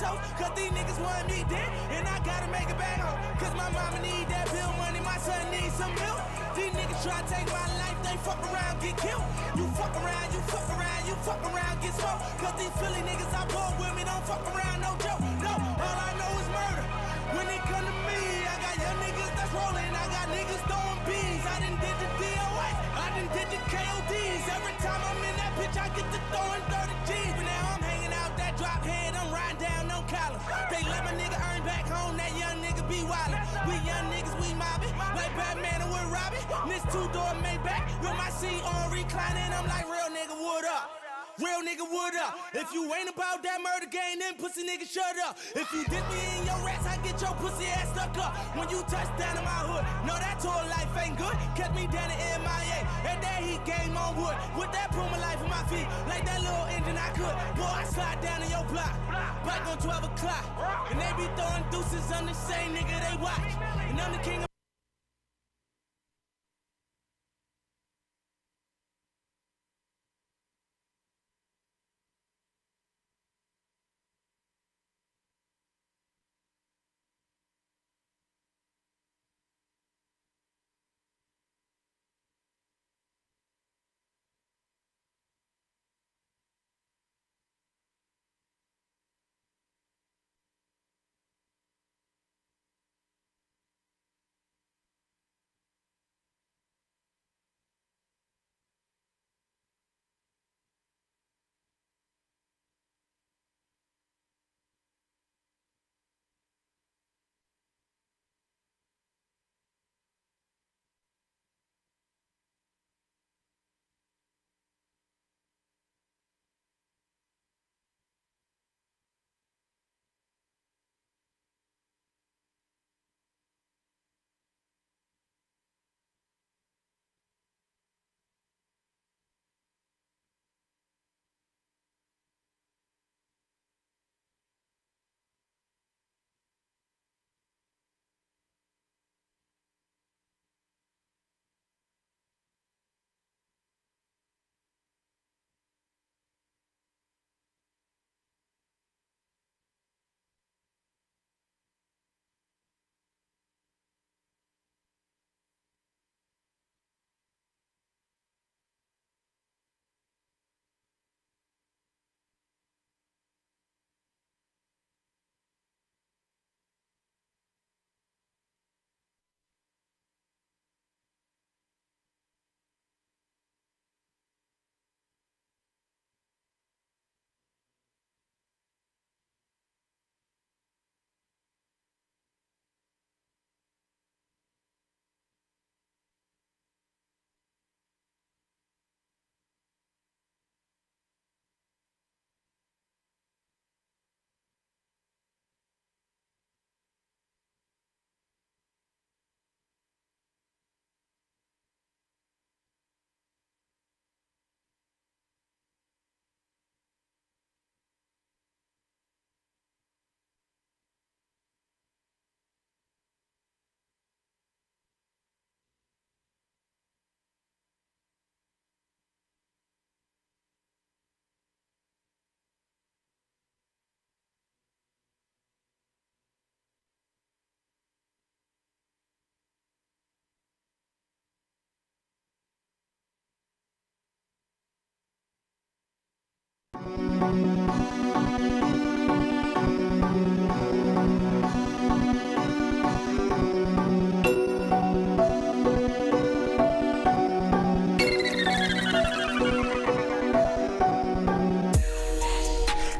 toast, cause these niggas want me dead, and I gotta make it back home. Cause my mama need that bill money, my son needs some milk. These niggas try to take my life, they fuck around, get killed. You fuck around, you fuck around, you fuck around, get smoked. Cause these Philly niggas I bought with me don't fuck around, no joke. No, all I know is murder. When it come to me, I got young niggas that's rolling, I got niggas throwing bees. I done did the DOS, I done did the KODs. Every time I'm in that bitch, I get to throwing 30 G's. But now I'm hanging out that drop head, I'm riding down no collar. They let my nigga earn back home, that young nigga be wildin'. We young niggas, we mobbin', like Batman and we're robbing. This two-door Maybach, with my seat on reclining, I'm like, real nigga, what up? Real nigga, what up? If you ain't about that murder game, then pussy nigga, shut up. If you dip me in your rats, I get your pussy ass stuck up. When you touch down in my hood, no, that tour life ain't good. Kept me down in MIA, and that heat game on wood. With that Puma life in my feet, like that little engine I could. Boy, I slide down in your block, back on 12 o'clock. And they be throwing deuces on the same nigga they watch. And I'm the king of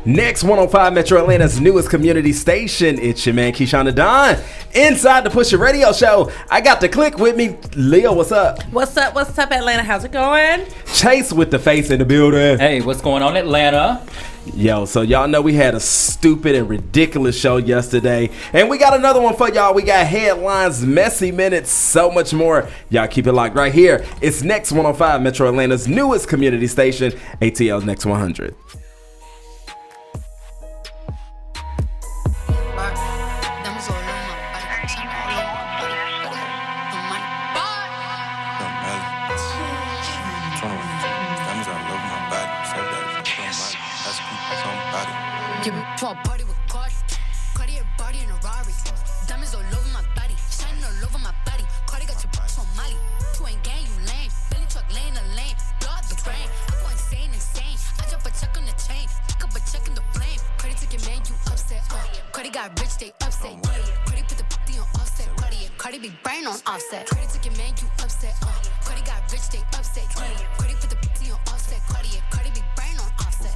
Next, 105 Metro Atlanta's newest community station. It's your man Keishaun the Don. Inside the Push Your Radio Show, I got the Clique with me. Leo, what's up? What's up? What's up, Atlanta? How's it going? Chase with the face in the building. Hey, what's going on, Atlanta? Yo, so y'all know we had a stupid and ridiculous show yesterday, and we got another one for y'all. We got headlines, messy minutes, so much more. Y'all keep it locked right here. It's Next 105 Metro Atlanta's newest community station, ATL's Next 100. To a party with caution. Diamonds all over my body, shining all over my body. Cardi got your bitch on Molly. You ain't gang, you lame. Billy truck laying a lane. Blow out the brain. I go insane. I drop a check on the chain. Pick up a check in the flame. Cardi took your man, you upset. Cardi got rich, they upset. Cardi put the booty on offset. Cardi be brain on offset. Cardi took your man, you upset. Cardi got rich, they upset. Cardi put the booty on offset. Cardi be brain on offset.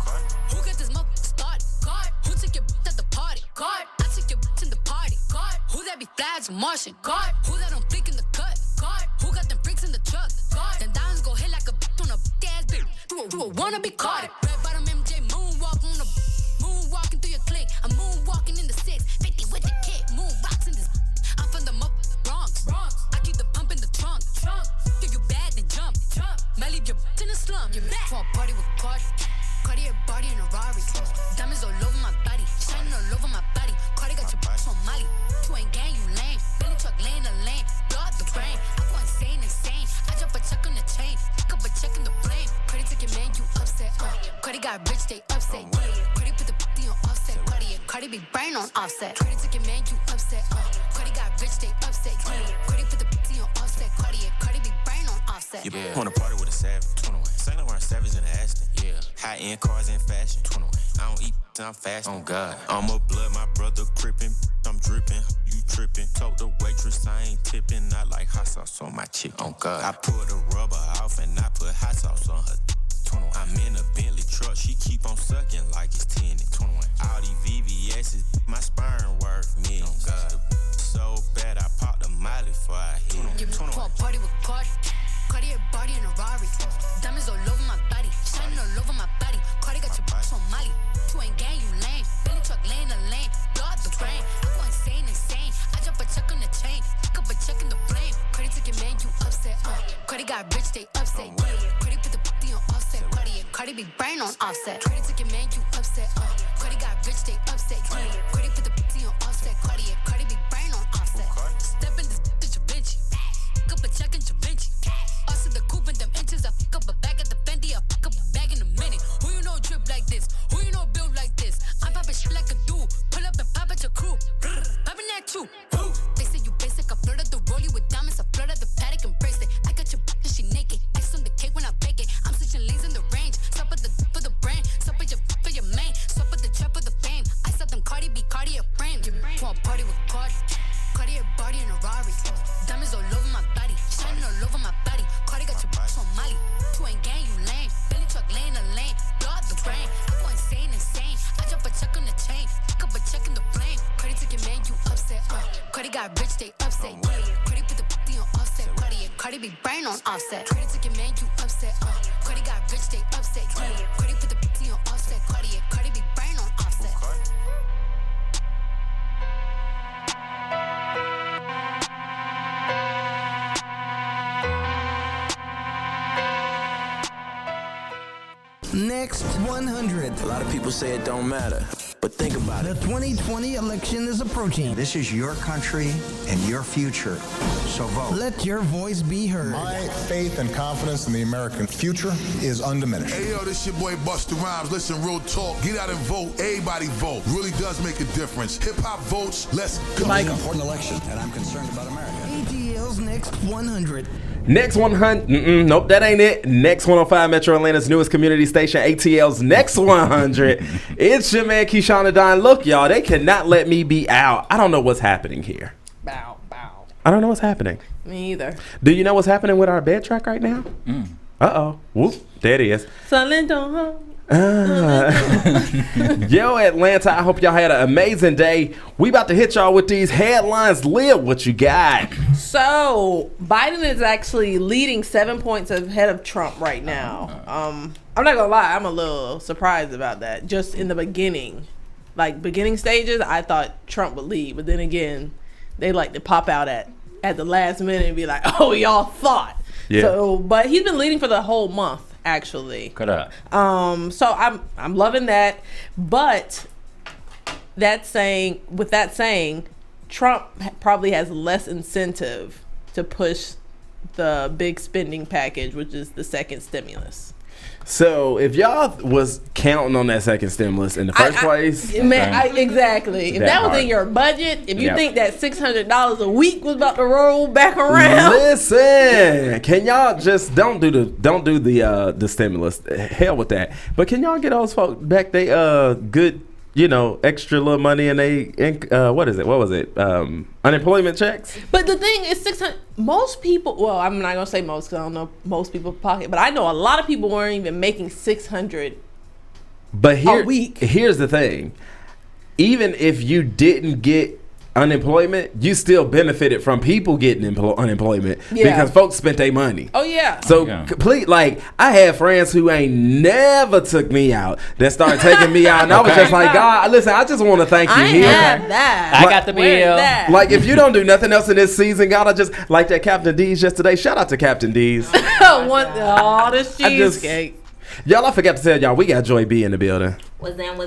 Who got this motherfucker started? God. Who took your bitch at the party? God. I took your bitch in the party. God. Who that be flags Martian? God. Who that don't flick in the cut? God. Who got them freaks in the truck? God. Them diamonds go hit like a bitch on a big ass bitch. You a wanna be caught. Red bottom MJ moonwalk on the moonwalking through your clique. I'm moonwalking in the 650 with the kid. Moonwalks in this. I'm from the Bronx. I keep the pump in the trunk. If you bad, then jump. Might leave your bitch in the slum. You're back. For a party with Cardi. Cardi a body in a Rari. Diamonds all over my body. Shining all over my body. Cardi got your bitch on Molly. You ain't gang, you lame. Billy truck laying a lane. Blow out the brain. I go insane. I drop a check on the chain. Pick up a check in the flame. Cardi took your man, you upset. Cardi got rich, they upset. Cardi put the booty on offset. Cardi be brain on offset. Cardi took your man, you upset. Cardi got rich, they upset. Cardi put the booty on offset. Cardi be brain on offset. You wanna party with a savage? 21. Saint Laurent Savage in the Aston. Yeah. High end cars in fashion. 21. I don't eat, I'm fast. Oh God. I'm a blood, my brother crippin'. I'm drippin', you trippin'. Told the waitress I ain't tippin'. I like hot sauce on my chicken. Oh God. I pulled the rubber off and I put hot sauce on her. 21. I'm in a Bentley truck, she keep on sucking like it's 10. 21. All these VVS's, my sperm worth millions. Oh God. So bad I popped a Miley before I hit it. 21. For a party with Cardi. Cardi a body in a Rari. Diamonds all over my body, shining all over my body. Cardi got your bitch on Molly. You ain't gang, you lame. Billy truck laying a lane. Blow out the brain. I go insane. I drop a check on the chain. Pick up a check in the flame. Cardi took your man, you upset. Cardi got rich, they upset. Cardi put the booty on offset. Cardi be brain on offset. Cardi took your man, you upset. Cardi got rich, they upset. Cardi put the booty on offset. Cardi be brain on offset. Step in this bitch, Da Vinci. Pick up a check in Da Vinci. Also the coupe and them inches. I pick up a bag at the Fendi. I pick up a bag in a minute. Who you know drip like this? Who you know build like this? I'm poppin' shit like a dude. Pull up and pop at your crew. Poppin' that too. They say you basic. I flirted the rollie with diamonds. I flirted the paddock and bracelet. I got your bitch, she naked. Ice on the cake when I bake it. I'm switching lanes in the range. Stop at the for the brain. Stop at your for your main. Stop at the trap for the fame. I saw them Cardi B, Cardi a frame. For a party with Cardi. Cardi a body in a Rari. Diamonds all over my body. Shining all over my body. Cardi got your bitch on Molly. You ain't gang, you lame. Billy truck laying a lane. Blow out the brain. I go insane. I drop a check on the chain. Pick up a check in the flame. Cardi took your man, you upset. Cardi got rich, they upset. Cardi put the booty on offset. Cardi be brain on offset. Cardi took your man, you upset. Cardi got rich, they upset. Cardi put the booty on offset. Cardi be brain on offset. Next 100. A lot of people say it don't matter, but think about The it. 2020 election is approaching. This is your country and your future, so vote. Let your voice be heard. My faith and confidence in the American future is undiminished. Hey, yo, this your boy Busta Rhymes. Listen, real talk. Get out and vote. Everybody vote. Really does make a difference. Hip-hop votes. Let's go. It's an important election, and I'm concerned about America. ATL's Next 100. Next 100. Nope, that ain't it. Next 105 Metro Atlanta's newest community station, ATL's Next 100. It's your man Keishaun and Don. Look, y'all, they cannot let me be out. I don't know what's happening here. Bow. I don't know what's happening. Me either. Do you know what's happening with our bed track right now? Uh-oh. Whoop. There it is. Sunland don't home. Yo, Atlanta, I hope y'all had an amazing day. We about to hit y'all with these headlines. Liv, what you got? So Biden is actually leading 7 points ahead of Trump right now. I'm not gonna lie, I'm a little surprised about that. Just in the beginning stages, I thought Trump would lead, but then again, they like to pop out at the last minute and be like, "Oh, y'all thought." Yeah. So, but he's been leading for the whole month, actually. Cut up. So I'm loving that, but with that saying, Trump probably has less incentive to push the big spending package, which is the second stimulus. So if y'all was counting on that second stimulus in the first place, exactly. If that was part. in your budget, if you Yep. think that $600 a week was about to roll back around, listen, can y'all just don't do the stimulus? Hell with that. But can y'all get those folks back they good, extra little money and they what is it? What was it? Unemployment checks? But the thing is, 600. Most people. Well, I'm not gonna say most because I don't know most people's pocket, but I know a lot of people weren't even making 600. But a week. Here's the thing: even if you didn't get unemployment, you still benefited from people getting unemployment because folks spent their money. Oh yeah. So complete, like I had friends who ain't never took me out that started taking me out, and I was just like, God, listen, I just want to thank you I here. have that. I got the bill. Like if you don't do nothing else in this season, God, I just like that Captain D's yesterday. Shout out to Captain D's. This cheesecake. Y'all, I forgot to tell y'all, we got Joy B in the building. What's in?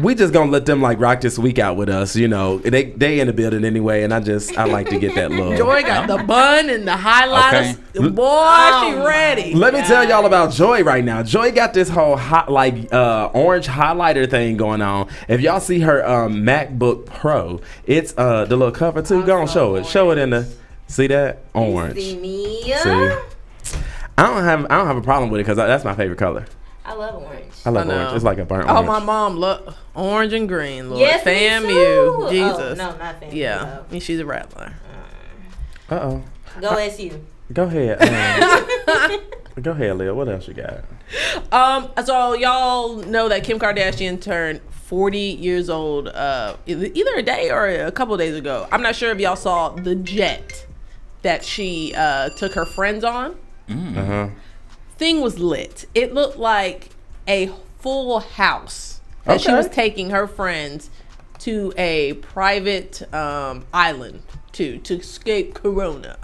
We just gonna let them like rock this week out with us, They in the building anyway, and I like to get that little. Joy got the bun and the highlighters. Okay. Boy, she ready. Let me tell y'all about Joy right now. Joy got this whole orange highlighter thing going on. If y'all see her MacBook Pro, it's the little cover too. Go on, show it. Show it in the. See that orange? See me? See? I don't have a problem with it because that's my favorite color. I love orange. I love orange. It's like a burnt orange. Oh, my mom love orange and green. Lord, Yes, FAMU. me too. Jesus. Oh, no, not FAMU. Yeah, I mean, she's a rattler. Uh-oh. Go SU. Go ahead. Go ahead, Leah. What else you got? So y'all know that Kim Kardashian turned 40 years old either a day or a couple days ago. I'm not sure if y'all saw the jet that she took her friends on. Thing was lit. It looked like a full house that she was taking her friends to a private island to escape Corona,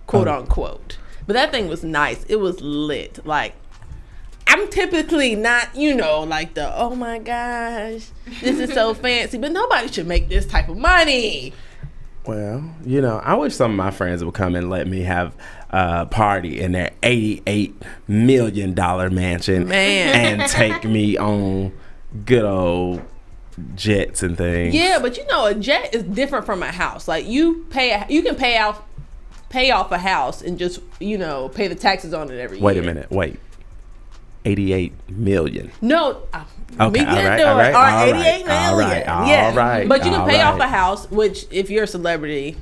quote unquote. But that thing was nice. It was lit. Like, I'm typically not, like the, oh my gosh, this is so fancy. But nobody should make this type of money. Well, I wish some of my friends would come and let me have a party in their $88 million mansion and take me on good old jets and things. Yeah, but a jet is different from a house. Like you can pay off a house and just pay the taxes on it every year. Wait a minute. Wait. 88 million. No. Okay, all right. 88 million. All right. But you can pay off a house, which if you're a celebrity,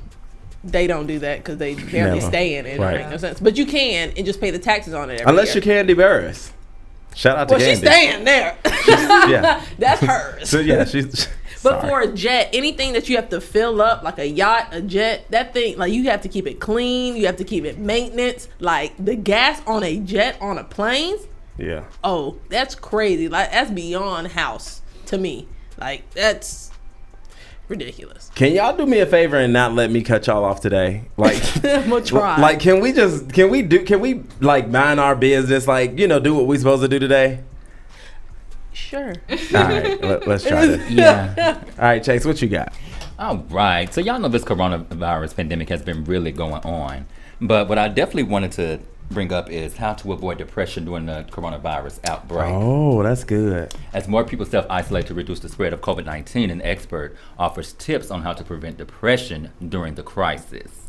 they don't do that because they barely stay in it. It don't make no sense. But you can and just pay the taxes on it every Unless year. you're Candy Burris. Shout out to Candy. She's staying there. That's hers. So yeah, she's. But for a jet, anything that you have to fill up, like a yacht, a jet, that thing, like you have to keep it clean. You have to keep it maintenance. Like the gas on a jet on a plane. Yeah. Oh, that's crazy. Like that's beyond house to me. Like that's ridiculous. Can y'all do me a favor and not let me cut y'all off today? Like, I'm gonna try. Like, can we like mind our business? Like, do what we supposed to do today? Sure. All right, let's try this. Yeah. All right, Chase, what you got? All right. So y'all know this coronavirus pandemic has been really going on. But what I definitely wanted to bring up is how to avoid depression during the coronavirus outbreak. Oh, that's good. As more people self-isolate to reduce the spread of COVID-19, an expert offers tips on how to prevent depression during the crisis.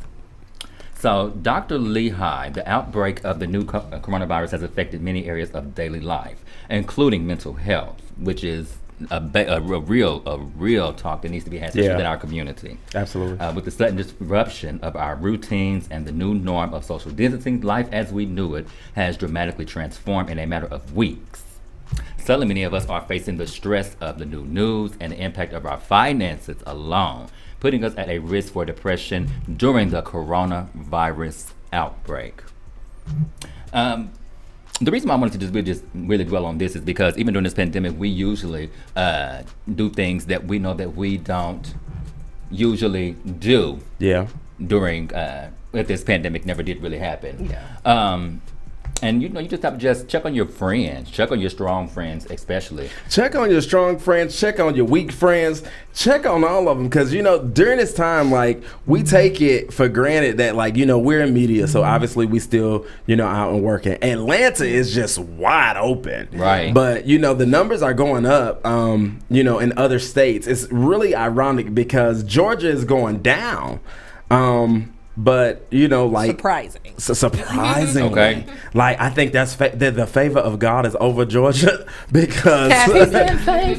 So, Dr. Lehigh, the outbreak of the new coronavirus has affected many areas of daily life, including mental health, which is a real talk that needs to be had within our community. Absolutely. With the sudden disruption of our routines and the new norm of social distancing, life as we knew it has dramatically transformed in a matter of weeks. Suddenly, many of us are facing the stress of the new news and the impact of our finances alone, putting us at a risk for depression during the coronavirus outbreak. The reason why I wanted to just really dwell on this is because even during this pandemic, we usually do things that we know that we don't usually do. Yeah. During if this pandemic never did really happen. Yeah. And you just have to just check on your friends, check on your strong friends, especially. Check on your strong friends, check on your weak friends, check on all of them, because during this time, like, we take it for granted that, like, we're in media, so obviously we still out and working. Atlanta is just wide open, right? But the numbers are going up, in other states. It's really ironic because Georgia is going down. But like surprisingly, okay. Like I think that's the favor of God is over Georgia because okay,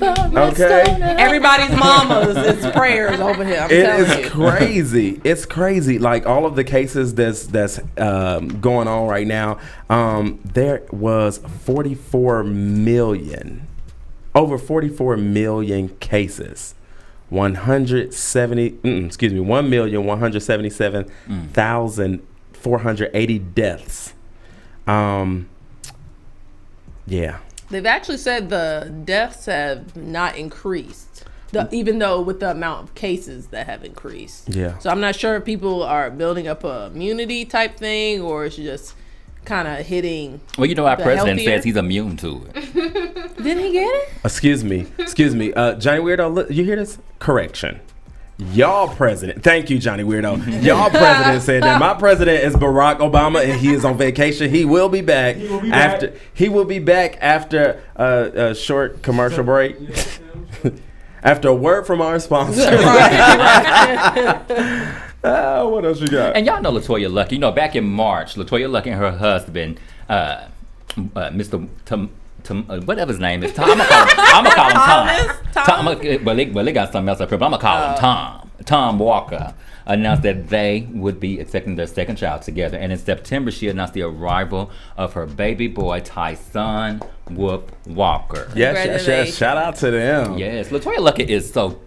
everybody's mamas is prayers over here. It's crazy. It's crazy. Like all of the cases that's going on right now. There was 44 million cases. 1,177,480 deaths. Yeah. They've actually said the deaths have not increased, even though with the amount of cases that have increased. Yeah. So I'm not sure if people are building up a immunity type thing or it's just kind of hitting. Well, our president says he's immune to it. Didn't he get it? Excuse me. Johnny Weirdo, you hear this? Correction. Y'all president. Thank you, Johnny Weirdo. Y'all president said that. My president is Barack Obama, and he is on vacation. He will be back after a short commercial break. After a word from our sponsor. What else you got? And y'all know LaToya Lucky. Back in March, LaToya Lucky and her husband, Mr. Whatever his name is, Tom. I'm gonna call him Tom. Well, they got something else up here, but I'm gonna call him Tom. Tom Walker announced that they would be expecting their second child together, and in September she announced the arrival of her baby boy Tyson Whoop Walker. Yes. Shout out to them. Yes, LaToya Lucky is so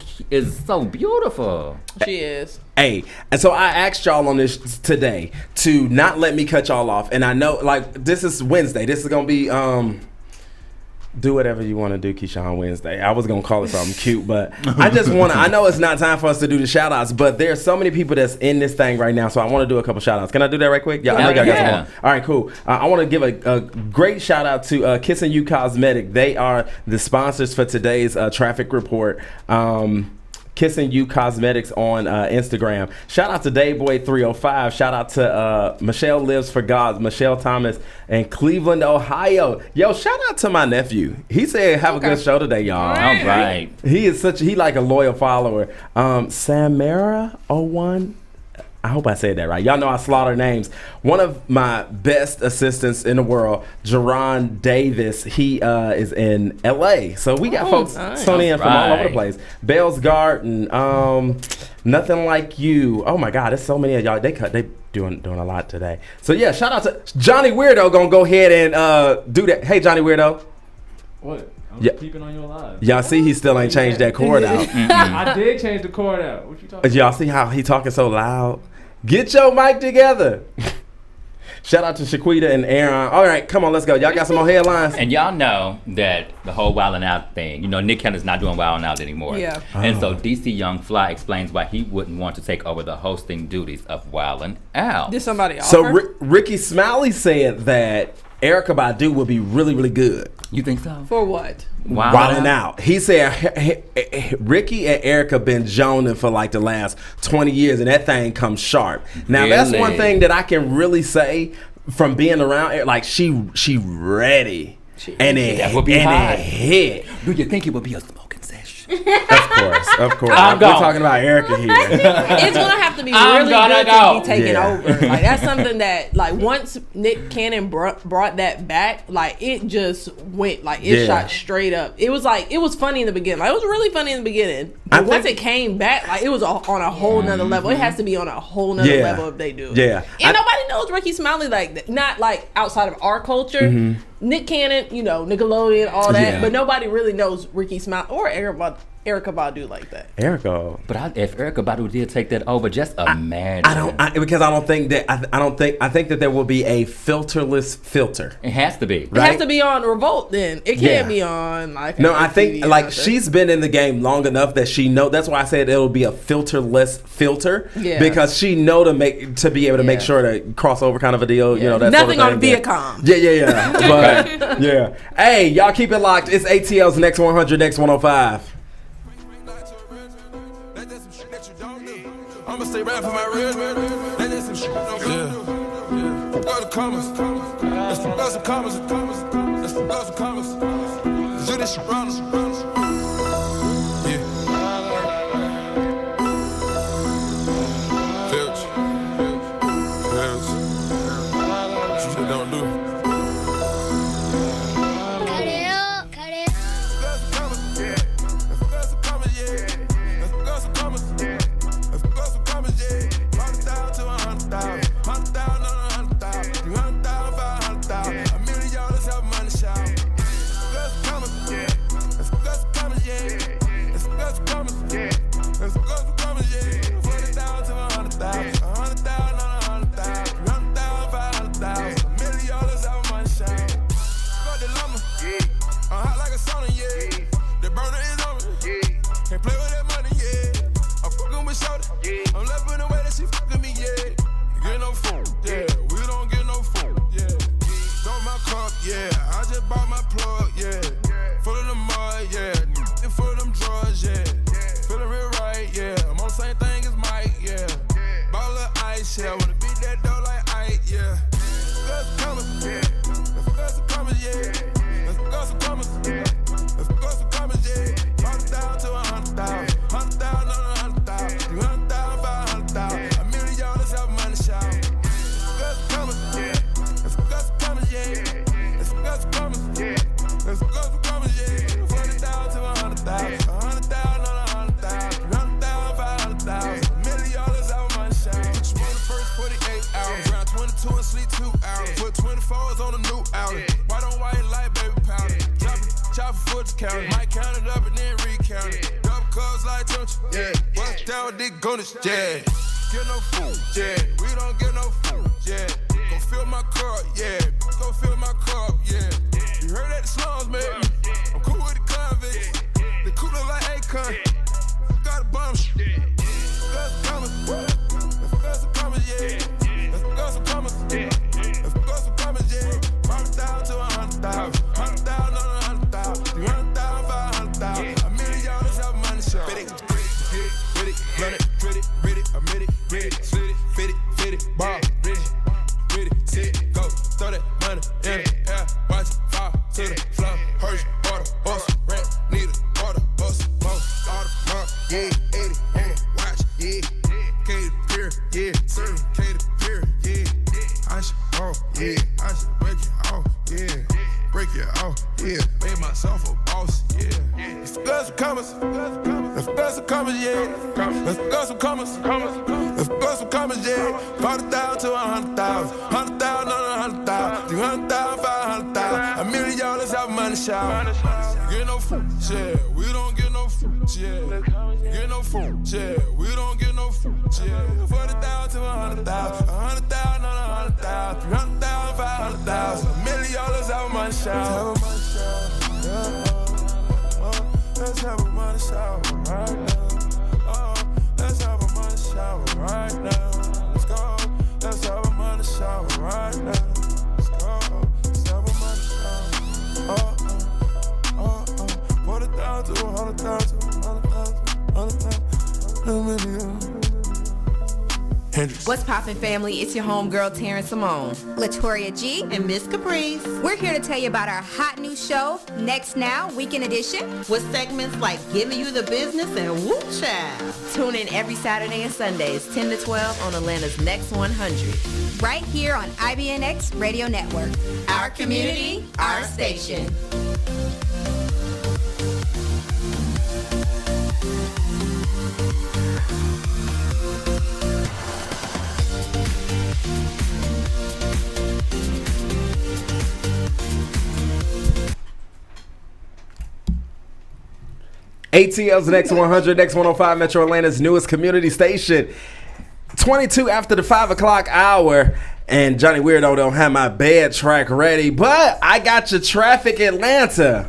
beautiful. She is. Hey, and so I asked y'all on this today to not let me cut y'all off, and I know like this is Wednesday. This is gonna be do whatever you want to do, Keishaun Wednesday. I was going to call it something cute, but I just want to, I know it's not time for us to do the shout outs, but there's so many people that's in this thing right now, so I want to do a couple shout outs. Can I do that right quick? Yeah, I know y'all got some more. All right, cool. I want to give a great shout out to Kissing You Cosmetic. They are the sponsors for today's traffic report. Kissing You Cosmetics on Instagram. Shout out to Dayboy305. Shout out to Michelle Lives for God, Michelle Thomas in Cleveland, Ohio. Yo, shout out to my nephew. He said have a good show today, y'all. All right. He like a loyal follower. Samara01. I hope I said that right. Y'all know I slaughter names. One of my best assistants in the world, Jerron Davis, he is in LA. So we got folks tuning in from all over the place. Bell's Garden, Nothing Like You. Oh my God, there's so many of y'all. They doing a lot today. So yeah, shout out to Johnny Weirdo. Gonna go ahead and do that. Hey, Johnny Weirdo. What? I'm keeping on your live. Y'all see he still ain't changed that cord out. I did change the cord out. What you talking about? Y'all see how he talking so loud? Get your mic together. Shout out to Shaquita and Aaron. All right, come on, let's go. Y'all got some more headlines? And y'all know that the whole Wildin' Out thing, Nick Cannon's not doing Wildin' Out anymore. Yeah. And so DC Young Fly explains why he wouldn't want to take over the hosting duties of Wildin' Out. Did somebody offer? So Ricky Smiley said that Erykah Badu would be really, really good. You think so? For what? Wildin' Out. He said Ricky and Erykah been joning for like the last 20 years, and that thing comes sharp. Now that's one thing that I can really say from being around. Like she ready, and it hit. Do you think it would be a smoking session? Of course. We're talking about Erykah here. It's gonna have to be really good to be taken over. Like that's something that like once Nick Cannon brought that back, like it just went like it shot straight up. It was funny in the beginning. Like it was really funny in the beginning. But once it came back, like it was on a whole nother level. It has to be on a whole nother level if they do it. Yeah. And nobody knows Ricky Smiley like that. Not like outside of our culture. Nick Cannon, Nickelodeon, all that, but nobody really knows Ricky Smiley or Erykah Erykah Badu like that. Erykah. But if Erykah Badu did take that over, just imagine. Because I don't think that I think that there will be a filterless filter. It has to be. Right? It has to be on Revolt then. It can't be on like. No, I think like she's been in the game long enough that she know. That's why I said it'll be a filterless filter. Yeah. Because she know to be able to make sure to cross over kind of a deal. You know, that nothing sort of thing. on Viacom. Yeah. But yeah. Hey, y'all keep it locked. It's ATL's Next 100, Next 105. I'ma stay rap for my real. That is some shit. Yeah. Go to commas. Let's go some commas. Let's go some commas. Do this shit round us. Yeah. Filch. Shit don't do it. Cut it. Let's go some commas. Yeah. Let's go some commas. Yeah. Let's go some commas. Let's go some commas. Yeah. 100,000 to 100,000. 100,000 on 100,000. 300,000, 500,000. $1 million have money shout. Let's go some commas. Yeah. Let's go some commas. Yeah. Let's go some commas. Yeah. Let's go some commas. Yeah. 40,000 to 100,000. 100,000 on 100,000. 300,000, 500,000. $1 million have money shout. Fuck the llama. I'm hot like a sauna, yeah. The burner is on me. Can't play with that money, yeah. I'm fucking with Shouty. I'm loving the way that she fucking me, yeah. Get no food, yeah. We don't get no food, yeah. Don't my cup, yeah. I just bought my plug, yeah. Full of the mud, yeah. And full of them drugs, yeah. Feeling real right, yeah. I'm on the same thing as Mike, yeah. Ball of ice, yeah. Wanna beat that dough like Ike, yeah. Let's come, yeah. Let's come, yeah. Let's go some commas, yeah. Let's go some commas, yeah. 100,000 to 100,000. 100,000 on 100,000. 300,000, 500,000. $1 million have money shout. Let's go some commas, yeah. Let's go some commas, yeah. Let's go some commas, yeah. Let's go some commas, yeah. 40,000 to 100,000. 100,000 on 100,000. 300,000, 500,000. $1 million have money shout. Took you on the first 48 hours. Round 22 and sleep 2 hours. Put 24s on a new outlet. White on white like baby powder. Chop for foot to count it. Might count it up and then recount it. Double cups like temperature. Yeah. Bust down with dick goners. Yeah. Get no food. Yeah. We don't get no food. Yeah. Go fill my cup. Yeah. Go fill my cup. Yeah. You heard that the slums, man. I'm cool with the convicts. They cool look like Akon. Got a bomb. Let's commas. Let's go some commas. Yeah. Let's go some commas. Yeah. Let's go some commas. Yeah. 100,000 to 100,000. 100,000 on 100,000. 300,000, 500,000. $1 million have money show. Fit it, get it, run it, grit it, read it, admit it, read it, slit it, fit it, ball, read it, sit, go, throw that money in the air, watch it fall to the floor. Hershey, water, horse, rat, need a water, bus, bone, all the mark, yeah, 80, on the watch, yeah, Katy Perry, yeah, serve Katy Perry, yeah, I should, yeah, I should break it off, yeah. Break it off, yeah. Made myself a boss, yeah. Let's go some commas. Let's go some commas, yeah. Let's go some commas. Let's go some commas, yeah. 40,000 to 100,000. 100,000 on 100,000. 300,000, 500,000. $1 million have money shout. Get no food, yeah. We don't get no food, yeah. Get no food, yeah. We don't get no food, yeah. 40,000 to 100,000. 100,000 on 100,000. 300,000, 500,000. $1 million have money shout. Let's have a money shower right now. Let's have a money shower right now. Let's go. Let's have a money shower right now. Let's go. Let's have a money shower. 40,000 to 100,000. 100,000. What's poppin', family? It's your homegirl, Taryn Simone. Latoria G. And Miss Caprice. We're here to tell you about our hot new show, Next Now, Weekend Edition. With segments like Giving You the Business and Whoop Child. Tune in every Saturday and Sundays, 10 to 12 on Atlanta's Next 100. Right here on IBNX Radio Network. Our community, our station. ATL's Next 100, Next 105, Metro Atlanta's newest community station. 22 after the 5 o'clock hour. And Johnny Weirdo don't have my bed track ready, but I got your Traffic Atlanta.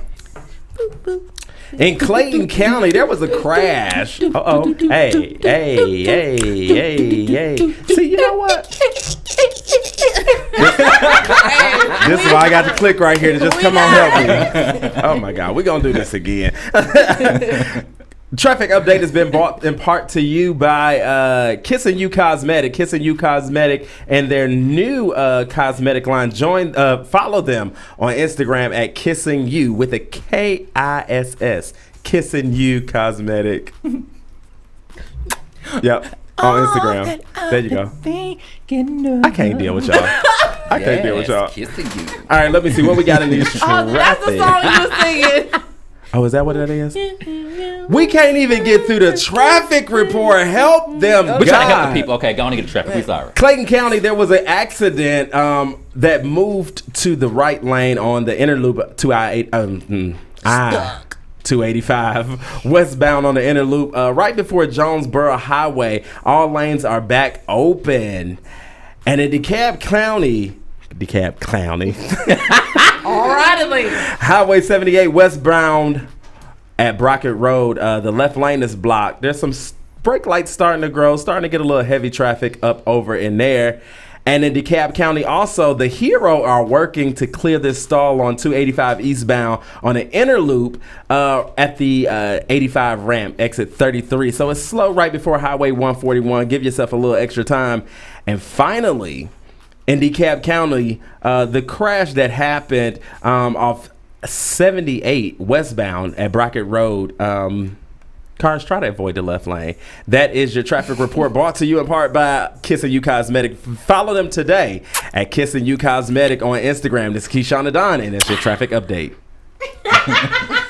In Clayton County, there was a crash. Uh-oh. Hey. See, you know what? This is why I got the click right here to just come on help me. Oh, my God. We're going to do this again. Traffic update has been brought in part to you by Kissing You Cosmetic. Kissing You Cosmetic and their new cosmetic line. Follow them on Instagram at Kissing You with a KISS. Kissing You Cosmetic. Yep. On Instagram. There you go. I can't deal with y'all. I can't deal with y'all. Kissing You. All right, let me see what we got in these traffic. Oh, that's the song you were singing. Oh, is that what that is? We can't even get through the traffic report. Help them, We're trying to help the people. Okay, go on and get the traffic. We're sorry. Clayton County, there was an accident that moved to the right lane on the inner loop to I-285 westbound on the inner loop right before Jonesboro Highway. All lanes are back open. And in DeKalb County. Alrighty. Highway 78 westbound at Brockett Road. The left lane is blocked. There's some brake lights starting to grow, starting to get a little heavy traffic up over in there. And in DeKalb County, also, the Hero are working to clear this stall on 285 eastbound on an inner loop at the 85 ramp, exit 33. So it's slow right before Highway 141. Give yourself a little extra time. And finally, in DeKalb County, the crash that happened off 78 westbound at Brockett Road. Cars, try to avoid the left lane. That is your traffic report brought to you in part by Kissing You Cosmetic. Follow them today at Kissing You Cosmetic on Instagram. This is Keishaun and Don, and that's your traffic update. I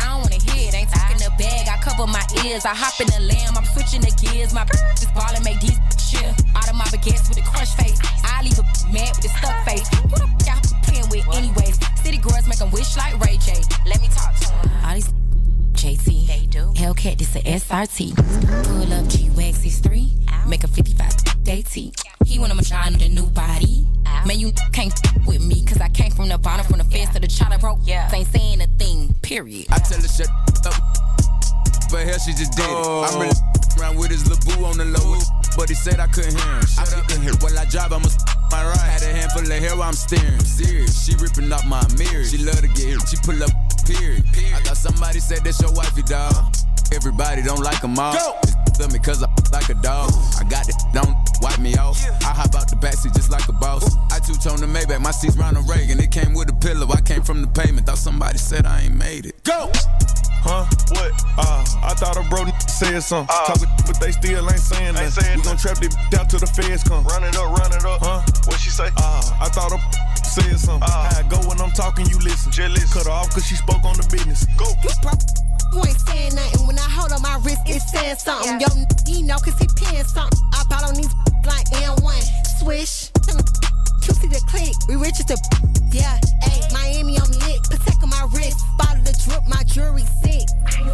don't wanna hear it, ain't talking the bag. I cover my ears, I hop in the lamb, I'm switching the gears. My just ball and make these chill. Out of my baguettes with a crush face. I leave a mad with a stuck face. Who the f y'all playing with anyways? City girls make them wish like Ray J. Let me talk to them. All these JT, they do. Hellcat, this a SRT. Pull up G-Wags, 6'3", make a 55 AT. He want him shine with a new body. Man, you can't with me, cause I came from the bottom, from the fence to the chopper broke. Ain't saying a thing, period. I tell her shut up, but hell she just did it. I'm really around with his little boo on the low, but he said I couldn't hear him. I couldn't hear. While I drive, I'ma my right. Had a handful of hair while I'm steering. Serious, she ripping off my mirrors. She love to get hit. She pull up, period. I thought somebody said that's your wifey, dog. Everybody don't like them all. Love me cause I like a dog. I got it, don't wipe me off. I hop out the backseat just like a boss. I two-tone the Maybach, my seat's Ronald Reagan. It came with a pillow, I came from the pavement. Thought somebody said I ain't made it. Go! Huh? What? I thought a bro said something. Talking, but they still ain't saying that. We gon' trap this down till the feds come. Run it up. Huh? What she say? I thought a said something. How I go when I'm talking, you listen. Cut her off cause she spoke on the business. Go. You ain't saying nothing when I hold on my wrist, it's saying something. Yo, he know cause he paying something. I bought on these like N1. Swish. You see the click, we rich as the yeah. Ayy, Miami on lit, protecting my wrist. Bottle the drip, my jewelry sick.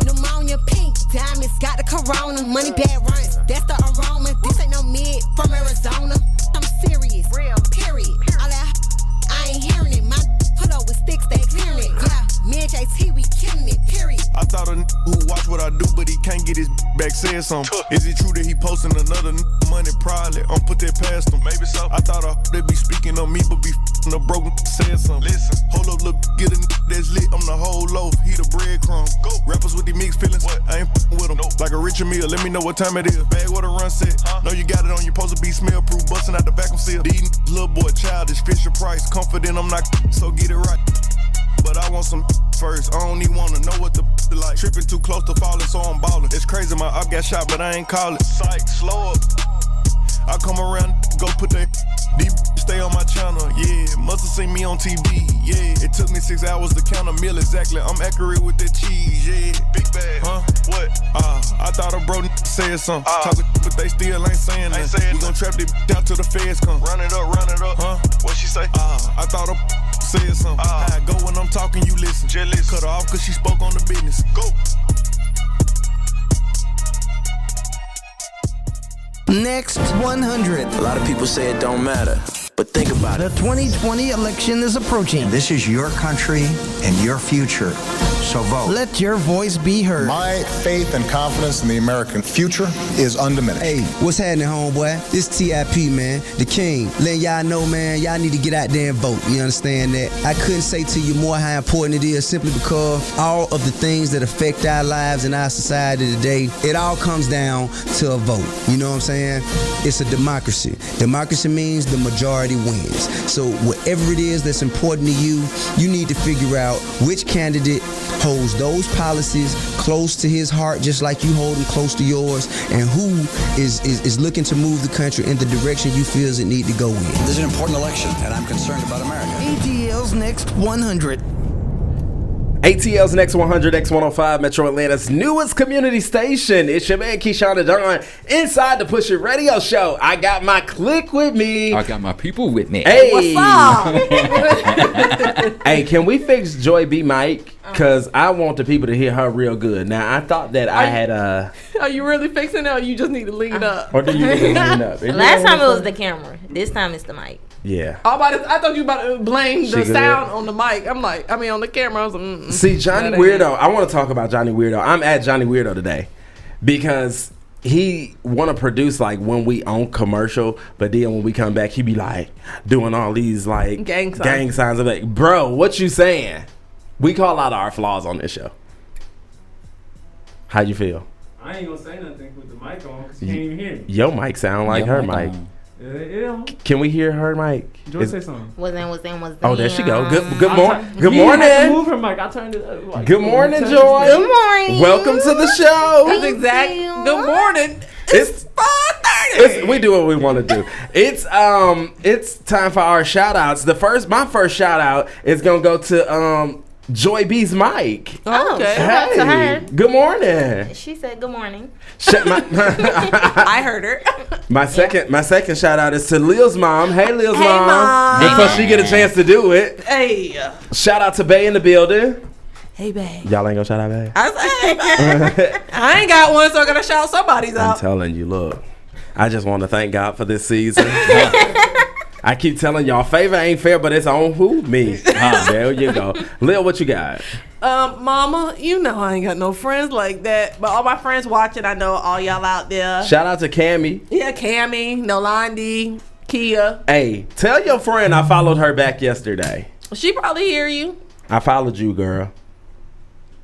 Pneumonia pink, diamonds got the corona. Money bad runs, that's the aroma. This ain't no mid from Arizona. I'm serious, real, period. All that I ain't hearing it. My pull up with sticks, they clearing it. Yeah, me and JT, we killing it, period. I thought a who watch what I do, but he can't get his back said something. Is it true that he posting another money? Probably. I'm put that past him. Maybe so. I thought they be speaking on me, but be the broken said something. Listen, hold up, look, get a that's lit. I'm the whole loaf. He the breadcrumb. Go. Rappers with the mixed feelings. What? I ain't with them. Nope. Like a Richard Mille. Let me know what time it is. Bag what a run set. Know you got it on. You supposed to be smell proof. Busting out the vacuum seal. These little boy childish. Fisher Price. Confident I'm not. So get it right. But I want some first. I don't even wanna know what the like. Tripping too close to falling, so I'm ballin'. It's crazy, my up got shot, but I ain't call it. Psych, slow up. I come around, go put that deep, stay on my channel, yeah. Must've seen me on TV, yeah. It took me 6 hours to count a meal exactly. I'm accurate with that cheese, yeah. Big bag, huh? What? I thought a bro said something. Talking, but they still ain't saying that. We gon' trap this down till the feds come. Run it up, huh? What she say? I thought a said something. How I go when I'm talking, you listen. Cut her off cause she spoke on the business. Go. Next 100. A lot of people say it don't matter, but think about The it. 2020 election is approaching. This is your country and your future, so vote. Let your voice be heard. My faith and confidence in the American future is undiminished. Hey, what's happening, homeboy? This TIP, man, the king. Letting y'all know, man, y'all need to get out there and vote. You understand that? I couldn't say to you more how important it is simply because all of the things that affect our lives and our society today, it all comes down to a vote. You know what I'm saying? It's a democracy. Democracy means the majority wins. So whatever it is that's important to you, you need to figure out which candidate holds those policies close to his heart, just like you hold them close to yours, and who is looking to move the country in the direction you feel it need to go in. This is an important election, and I'm concerned about America. ATL's Next 100. ATL's Next 100, X105, Metro Atlanta's newest community station. It's your man Keishaun and Don inside the Push It Radio Show. I got my clique with me. I got my people with me. Hey. What's up? Hey, can we fix Joy B mic? Because I want the people to hear her real good. Now, I thought that I had Are you really fixing it, or you just need to lean up? Or do you need to lean up? Last time it was the camera. This time it's the mic. Yeah. I thought you about to blame the She sound good. on the mic. On the camera. I was like, See, Johnny that ain't Weirdo. I want to talk about Johnny Weirdo. I'm at Johnny Weirdo today because he want to produce like when we on commercial, but then when we come back, he be like doing all these like Gang signs. I'm like, bro, what you saying? We call out our flaws on this show. How you feel? I ain't gonna say nothing with the mic on because you can't even hear me. Your mic sound like Your her mic mic. on. Yeah. Can we hear her mic? Joy, say something. Was in. Oh, there she go. Good I'll morning. turn- Good You didn't have to morning. move her mic. I turned it up. Like, Good morning, touch Joy. this Good morning. Welcome to the show. That's exact. Good morning. It's 5:30. We do what we want to do. It's time for our shout outs. My first shout out is gonna go to Joy B's mic. Oh, Okay. shout out to her. Good morning. She said good morning. I heard her. My second shout out is to Lil's mom. Hey, Lil's Hey, Mom. Before she get a chance to do it, Hey. shout out to Bay in the building. Hey, babe. Y'all ain't gonna shout out Bay? I said, hey, babe. I ain't got one, so I'm gonna shout somebody's I'm out. telling you, look. I just want to thank God for this season. I keep telling y'all, favor ain't fair, but it's on who? Me. There you go. Lil, what you got? Mama, you know I ain't got no friends like that, but all my friends watching, I know all y'all out there. Shout out to Cammy. Yeah, Cammy, Nolandi, Kia. Hey, tell your friend I followed her back yesterday. She probably hear you. I followed you, girl.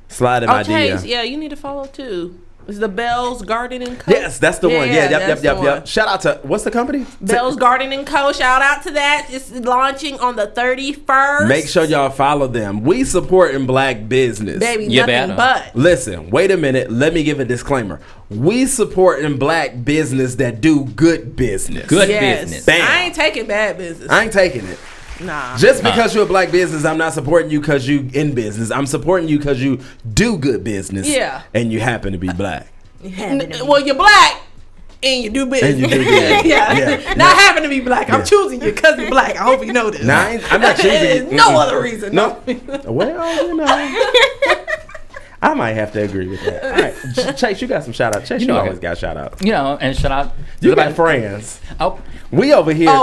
Slide in my Chase, DM. yeah, you need to follow too. It's the Bell's Garden & Co. Yes, that's the one. Yeah, that's the one. yep. Shout out to, what's the company? Bell's Garden & Co. Shout out to that. It's launching on the 31st. Make sure y'all follow them. We supporting black business. Baby, You nothing better. but. Listen, wait a minute. Let me give a disclaimer. We supporting black business that do good business. Good Yes. business. Bam. I ain't taking bad business. I ain't taking it. Nah. Just because you're a black business, I'm not supporting you because you in business. I'm supporting you because you do good business. Yeah. And you happen to be black. Well, you're black and you do business. And you do business. yeah. Not happen to be black. I'm choosing you because you're black. I hope you know this. Nah, I'm not choosing you. No other reason. No. Well, you know. I might have to agree with that. All right. Chase, you got some shout outs. Chase, you always got shout outs. You know, and shout out. You got friends. Oh, We over here.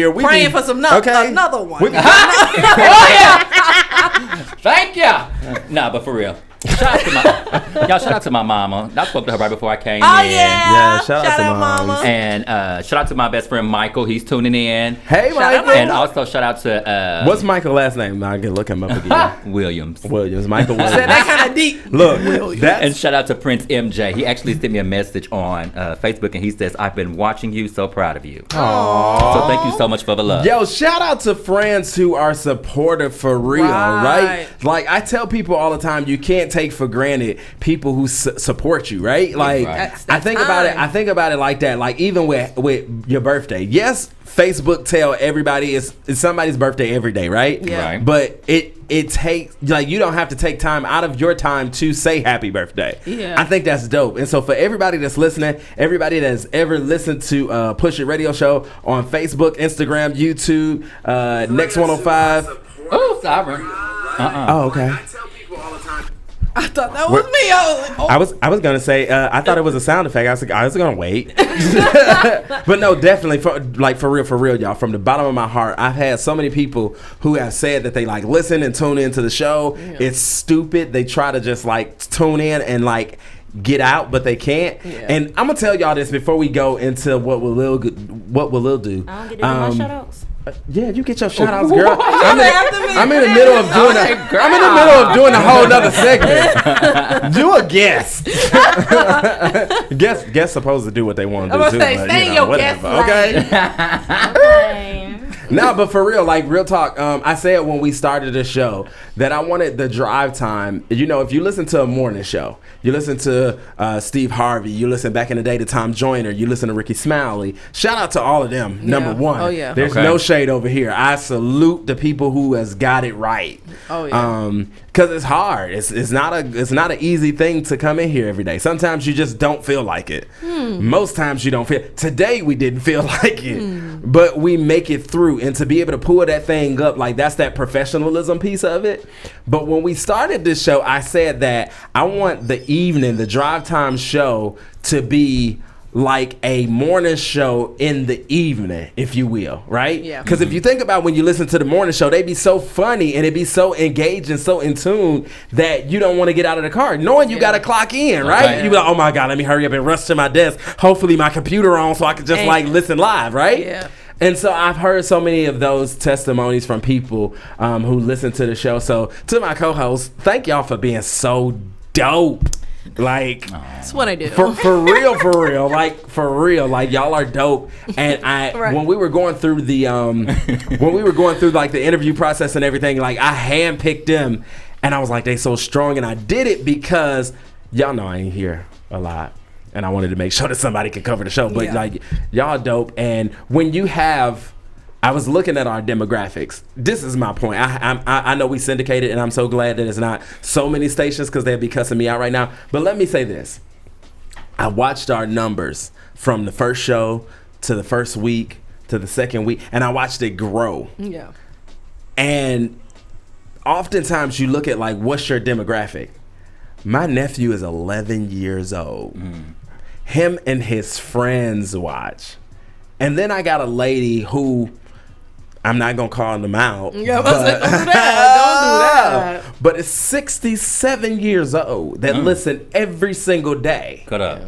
We praying for some another one. oh yeah. Thank ya. Nah, but for real. Shout out to my mama. I spoke to her right before I came in. Yeah, shout out to mama. And shout out to my best friend Michael. He's tuning in. Hey, Michael. And also shout out to what's Michael's last name? I can look him up again. Williams. Michael Williams. Said that kind of deep. Look, and shout out to Prince MJ. He actually sent me a message on Facebook, and he says, "I've been watching you. So proud of you." Aww. So thank you so much for the love. Yo, shout out to friends who are supportive for real, right? Like I tell people all the time, you can't take for granted people who support you, right? Like I think about it like that. Like even with your birthday, yes, Facebook tell everybody it's somebody's birthday every day, right? Yeah. Right. But it takes, like, you don't have to take time out of your time to say happy birthday. Yeah. I think that's dope. And so for everybody that's listening, everybody that's ever listened to Push It Radio Show on Facebook, Instagram, YouTube, Next 105. Oh, sovereign. Oh, okay. I thought that was me. I was gonna say I thought it was a sound effect. I was gonna wait, but no, definitely for real, y'all. From the bottom of my heart, I've had so many people who have said that they like listen and tune into the show. Yeah. It's stupid. They try to just like tune in and like get out, but they can't. Yeah. And I'm gonna tell y'all this before we go into what will Lil do. I don't get to do my shoutouts. Yeah, you get your shout outs, girl. I'm in the middle of doing a whole nother segment. Do a guest. Guest supposed to do what they want to do too. Stay in your whatever. Okay. No, but for real, like real talk, I said when we started the show that I wanted the drive time. You know, if you listen to a morning show, you listen to Steve Harvey, you listen back in the day to Tom Joyner, you listen to Ricky Smiley. Shout out to all of them. Yeah. Number one. Oh yeah. There's no shade over here. I salute the people who has got it right. Oh yeah. Because it's hard. It's not an easy thing to come in here every day. Sometimes you just don't feel like it. Most times you don't feel. Today we didn't feel like it, but we make it through. And to be able to pull that thing up, like that's that professionalism piece of it. But when we started this show, I said that I want the drive time show to be like a morning show in the evening, if you will, right? Yeah. Because if you think about when you listen to the morning show, they be so funny and it be so engaged and so in tune that you don't want to get out of the car, knowing you got to clock in, right? Okay. You be like, oh my God, let me hurry up and rush to my desk. Hopefully my computer on so I can just like listen live, right? Yeah. And so I've heard so many of those testimonies from people who listen to the show. So to my co-hosts, thank y'all for being so dope. Like that's what I do. For real, like y'all are dope. And when we were going through the like the interview process and everything, like I handpicked them, and I was like, they so strong, and I did it because y'all know I ain't here a lot, and I wanted to make sure that somebody could cover the show. But like y'all dope, and when you have. I was looking at our demographics. This is my point. I know we syndicated, and I'm so glad that it's not so many stations because they'd be cussing me out right now. But let me say this. I watched our numbers from the first show to the first week to the second week, and I watched it grow. Yeah. And oftentimes you look at, like, what's your demographic? My nephew is 11 years old. Him and his friends watch. And then I got a lady who... I'm not going to call them out. Yeah, don't do that. But it's 67 years old that listen every single day. Cut up.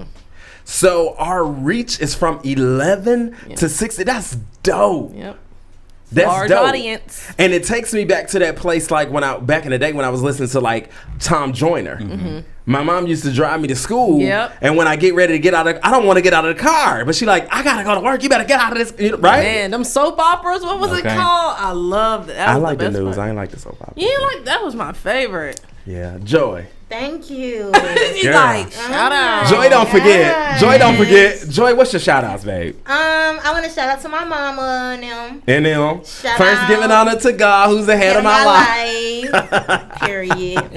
So our reach is from 11 to 60. That's dope. Yep. That's large dope. Audience. And it takes me back to that place like back in the day when I was listening to like Tom Joyner. Mm-hmm. My mom used to drive me to school. Yep. And when I get ready to get out of, I don't want to get out of the car. But she like, I got to go to work. You better get out of this. Right? Man, them soap operas. What was it called? I love that. I like the news. I ain't like the soap opera. You like that was my favorite. Yeah. Joy. Thank you. She's like, shout out. Joy, don't forget. Joy, don't forget. Joy, what's your shout outs, babe? I want to shout out to my mama and them. And them. Shout First out. Giving honor to God, who's the head of my life. Period.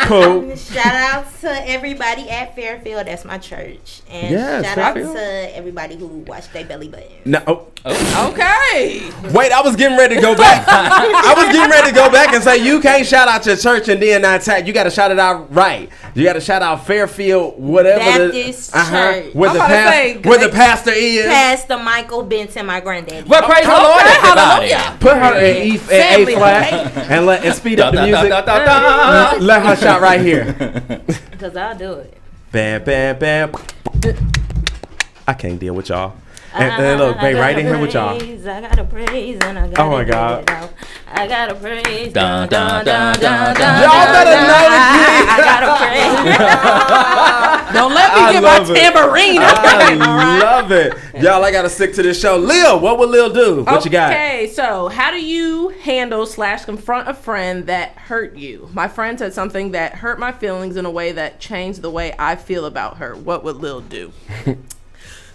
Cool. Shout out to everybody at Fairfield. That's my church. And Yes, shout Fairfield. out to everybody who watched their belly button. No. Okay. Wait, I was getting ready to go back. I was getting ready to go back and say you can't shout out your church and then not tag. You got to shout it out right. You got to shout out Fairfield, whatever Baptist Church. where the pastor is. Pastor Michael Benson, my granddaddy. Well, praise the Lord, everybody. Hallelujah. Put her in A flat and speed up the music. Let her shout right here. Because I'll do it. Bam, bam, bam. I can't deal with y'all. And look, babe, right in here with y'all. I gotta praise and I gotta Oh my God. I gotta praise. Dun, dun, dun, dun, dun. Y'all better know the key. I gotta praise. Don't let me get my tambourine. I love it. Y'all, I got to stick to this show. Lil, what would Lil do? What you got? Okay, so how do you handle / confront a friend that hurt you? My friend said something that hurt my feelings in a way that changed the way I feel about her. What would Lil do?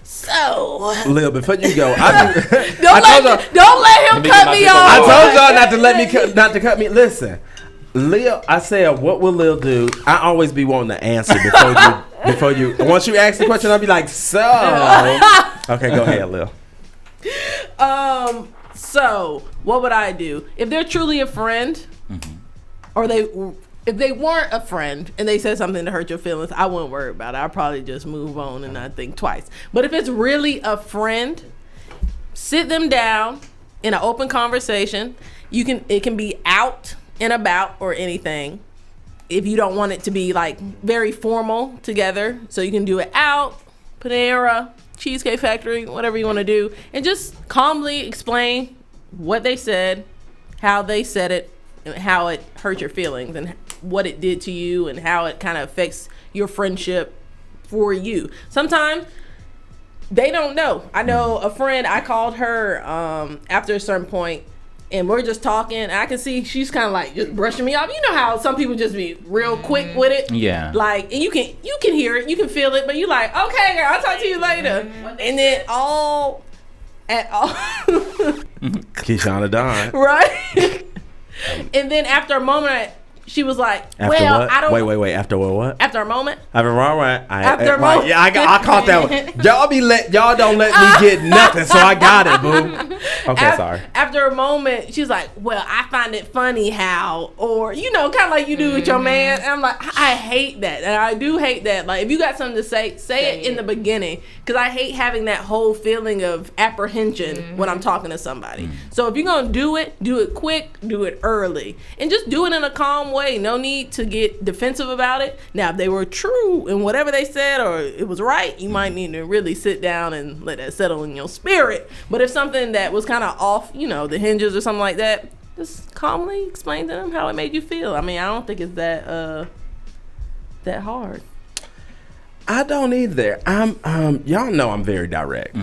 So, Lil, before you go, don't let him cut me off. I told y'all not to cut me. Listen, Lil, I said, what will Lil do? I always be wanting to answer before you. Once you ask the question, I'll be like, so. Okay, go ahead, Lil. So what would I do if they're truly a friend, or if they weren't a friend and they said something to hurt your feelings? I wouldn't worry about it. I'd probably just move on and not think twice. But if it's really a friend, sit them down in an open conversation. It can be out and about or anything. If you don't want it to be like very formal together, so you can do it out, Panera, Cheesecake Factory, whatever you want to do, and just calmly explain what they said, how they said it, and how it hurt your feelings, and what it did to you, and how it kind of affects your friendship for you. Sometimes they don't know. I know a friend, I called her after a certain point, and we're just talking, and I can see she's kind of like just brushing me off. You know how some people just be real quick with it? Yeah. Like, and you can hear it, you can feel it, but you like, okay, girl, I'll talk to you later. And then Keishaun Don. Right? And then after a moment, she was like, After well, what? I don't... Wait. After what? After a moment? After a moment. After a moment. Yeah, I caught that one. Y'all don't let me get nothing, so I got it, boo. Okay, sorry. After a moment, she's like, well, I find it funny how, or, kind of like you do with your man. And I'm like, I hate that. And I do hate that. Like, if you got something to say it in the beginning. Because I hate having that whole feeling of apprehension when I'm talking to somebody. So if you're going to do it quick, do it early. And just do it in a calm way. No need to get defensive about it. Now, if they were true in whatever they said or it was right, you might need to really sit down and let that settle in your spirit. But if something that was kind of off, the hinges or something like that, just calmly explain to them how it made you feel. I mean, I don't think it's that hard. I don't either. Y'all know I'm very direct.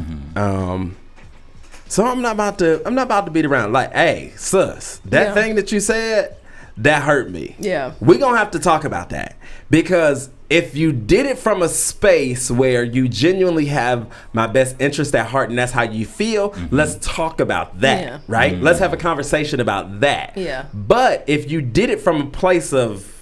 So I'm not about to beat around. Like, hey, sus, that thing that you said, that hurt me. Yeah. We're going to have to talk about that. Because if you did it from a space where you genuinely have my best interest at heart and that's how you feel, let's talk about that, right? Let's have a conversation about that. Yeah. But if you did it from a place of,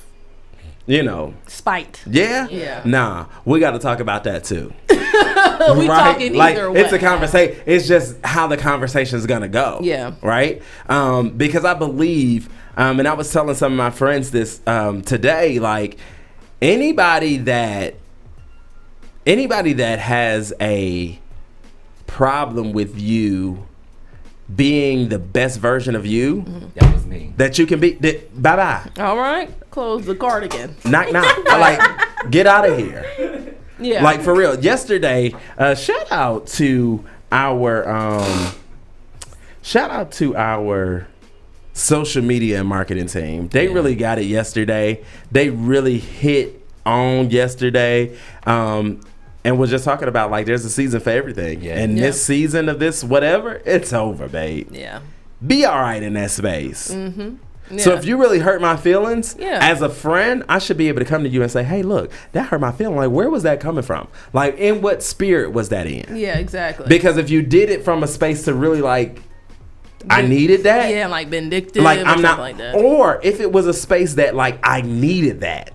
spite. Yeah? Nah, we got to talk about that too. We talking either way. It's a conversation. It's just how the conversation is going to go. Yeah. Right? Because I believe... and I was telling some of my friends this today, like anybody that has a problem with you being the best version of you, that was me. That you can be, bye-bye. All right. Close the cardigan. Knock. Like, get out of here. Yeah. Like, for real. Yesterday, shout out to our social media and marketing team. They really got it yesterday. They really hit on yesterday. And we're just talking about, like, there's a season for everything. Yeah. And this season of this whatever, it's over, babe. Yeah. Be all right in that space. Yeah. So if you really hurt my feelings, Yeah. as a friend, I should be able to come to you and say, hey, look, that hurt my feeling. Like, where was that coming from? Like, in what spirit was that in? Yeah, exactly. Because if you did it from a space to really, like, I needed that. Yeah, like vindictive like, or I'm something not, like that. Or if it was a space that, like, I needed that.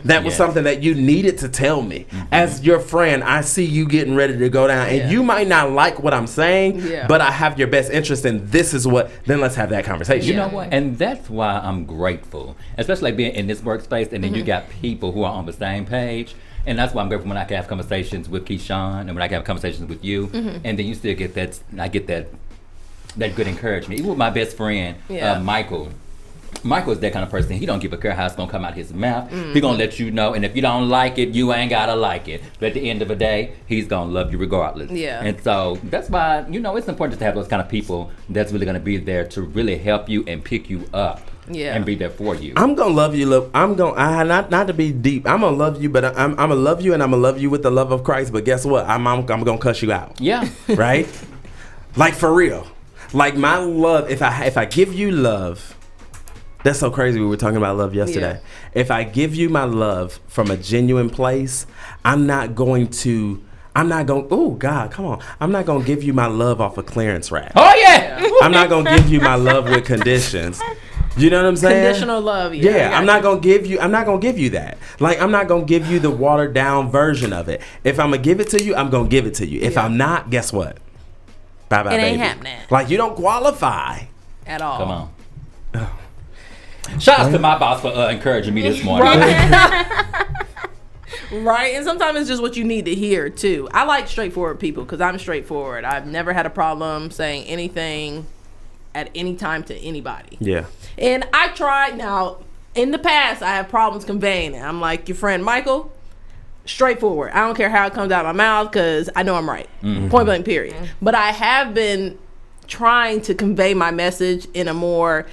That was something that you needed to tell me. As your friend, I see you getting ready to go down. And you might not like what I'm saying, but I have your best interest in this is what, then let's have that conversation. You know what? And that's why I'm grateful. Especially like being in this workspace and then you got people who are on the same page. And that's why I'm grateful when I can have conversations with Keishaun and when I can have conversations with you. And then you still get that, I get that good encouragement. Even with my best friend, Michael, Michael is that kind of person. He don't give a care how it's gonna come out his mouth. He gonna let you know, and if you don't like it, you ain't gotta like it. But at the end of the day, he's gonna love you regardless. Yeah. And so that's why it's important to have those kind of people that's really gonna be there to really help you and pick you up. Yeah. And be there for you. I'm gonna love you. Not to be deep. I'm gonna love you, but I'm gonna love you, and I'm gonna love you with the love of Christ. But guess what? I'm gonna cuss you out. Yeah. Right. Like for real. Like my love. If I give you love. That's so crazy. We were talking about love yesterday. Yeah. If I give you my love from a genuine place, I'm not going, oh God, come on. I'm not going to give you my love off a clearance rack. Oh yeah. I'm not going to give you my love with conditions. You know what I'm saying? Conditional love. Yeah, I'm not going to give you that. Like, I'm not going to give you the watered down version of it. If I'm going to give it to you, I'm going to give it to you. If I'm not, guess what? Bye-bye, baby. It ain't happening. Like, you don't qualify. At all. Come on. Shout out to my boss for encouraging me this morning. Right, and sometimes it's just what you need to hear too. I like straightforward people because I'm straightforward. I've never had a problem saying anything at any time to anybody. Yeah. And I tried. Now, in the past, I have problems conveying it. I'm like your friend Michael, straightforward. I don't care how it comes out of my mouth because I know I'm right. Mm-hmm. Point blank, period. But I have been trying to convey my message in a more,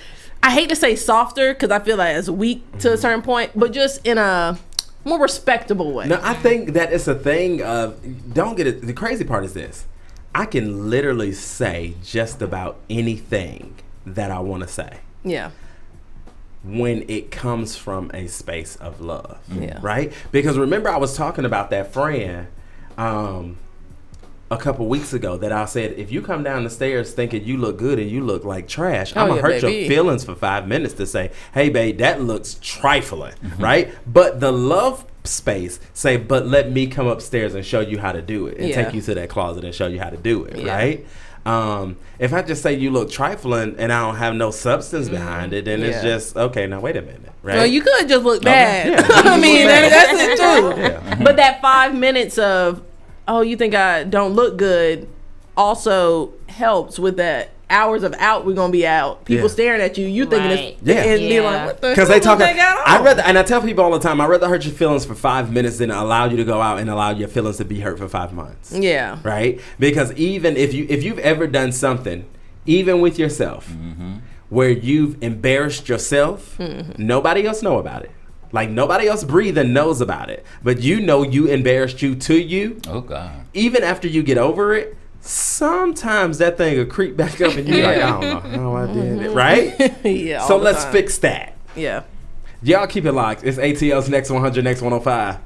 I hate to say softer because I feel like it's weak to a certain point, but just in a more respectable way. No, I think that it's a thing of, don't get it, the crazy part is this. I can literally say just about anything that I want to say. Yeah. When it comes from a space of love. Yeah. Right? Because remember I was talking about that friend a couple weeks ago that I said, if you come down the stairs thinking you look good and you look like trash, I'm going to hurt your feelings for 5 minutes to say, hey, babe, that looks trifling, right? But the love space say, but let me come upstairs and show you how to do it and take you to that closet and show you how to do it, right? If I just say you look trifling and I don't have no substance behind it, then it's just, okay, now wait a minute, right? Well, you could just look bad. I mean, that's it too. But that 5 minutes of, oh, you think I don't look good also helps with that hours of out we're gonna be out. People staring at you, you thinking it's and be like, what the because they talk. And I tell people all the time, I'd rather hurt your feelings for 5 minutes than allow you to go out and allow your feelings to be hurt for 5 months. Yeah. Right? Because even if you've ever done something, even with yourself, where you've embarrassed yourself, nobody else know about it. Like nobody else breathing knows about it, but you know you embarrassed you to you. Oh God! Even after you get over it, sometimes that thing will creep back up, and you're like, I don't know how I did it, right? Yeah. So let's fix that. Yeah. Y'all keep it locked. It's ATL's Next 100, Next 105.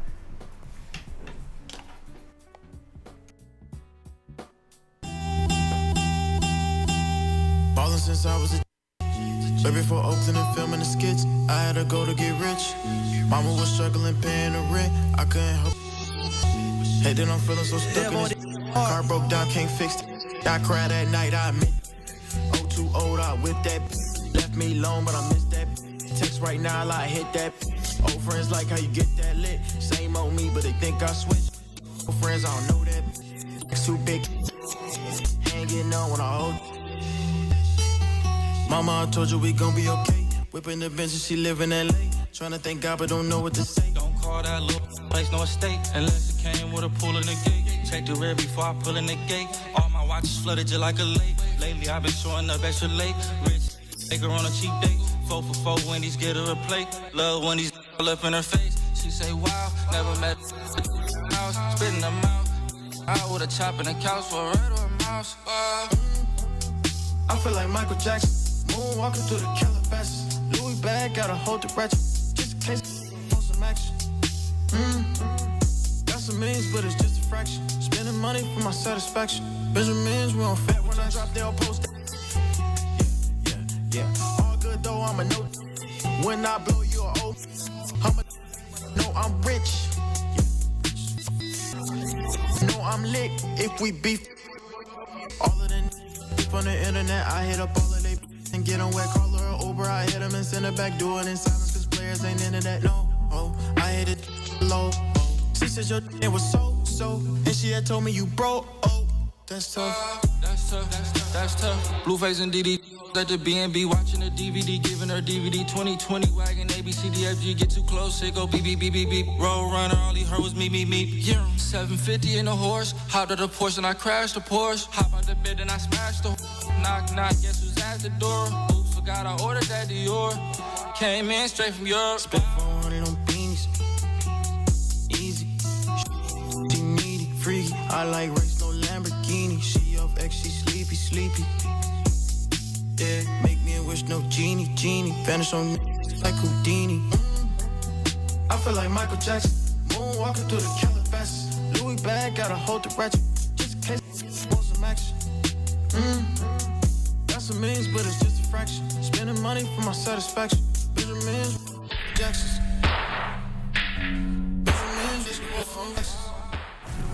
Ballin' since I was a way before Oakland and filming the skits, I had to go to get rich. Mama was struggling paying the rent, I couldn't help. Hey, then I'm feeling so stuck in this. Car broke down, can't fix it. I cried at night, I admit. Oh, too old, I whipped that. Left me alone, but I missed that. Text right now, I hit that. Old friends like how you get that lit. Same old me, but they think I switched. Old friends, I don't know that. It's too big. Hanging on when I hold. Mama, I told you we gon' be okay. Whipping the bench and she live in LA. Tryna thank God, but don't know what to say. Don't call that little place no estate. Unless it came with a pool in the gate. Check the rear before I pull in the gate. All my watches flooded just like a lake. Lately, I've been showing up extra late. Rich, take her on a cheap date. 4 for 4 Wendy's, get her a plate. Love when these all up in her face. She say, wow, never met house. Spitting them out. Out with a chop in the couch for a red or a mouse. I feel like Michael Jackson. Moonwalking through the Calabasas. Louis bag, gotta hold the ratchet. Just in case for some action. Got some millions, but it's just a fraction. Spending money for my satisfaction. Benjamins, we don't fat. When I drop, they'll post. Yeah. All good though, I'm a no. When I blow, you a old. No, I'm rich. No, I'm lit. If we beef. All of them on the internet, I hit up all of they and get on wet, call her an Uber, I hit them and send her back, do it in silence, cause players ain't into that, no, I hit it low, She said your it was so, and she had told me you broke, that's tough. That's tough. Blueface and DD At the B&B watching a DVD, giving her DVD 2020 wagon ABCDFG. Get too close, it go beep beep beep beep beep. Roll runner, all he heard was me. Yeah, 750 in a horse. Hopped out the Porsche and I crashed the Porsche. Hop out the bed and I smashed the. Knock knock, guess who's at the door? Oops, forgot I ordered that Dior. Came in straight from Europe. Spent 400 on beanies. Easy. She needy, freaky. I like race, no Lamborghini. She off X, she sleepy. Yeah, make me a wish, no genie. Vanish on me like Houdini. I feel like Michael Jackson. Moonwalking through the Calabasas. Louis bag, gotta hold the ratchet. Just in case want some action. Got some millions, but it's just a fraction. Spending money for my satisfaction. Benjamins, Jacksons.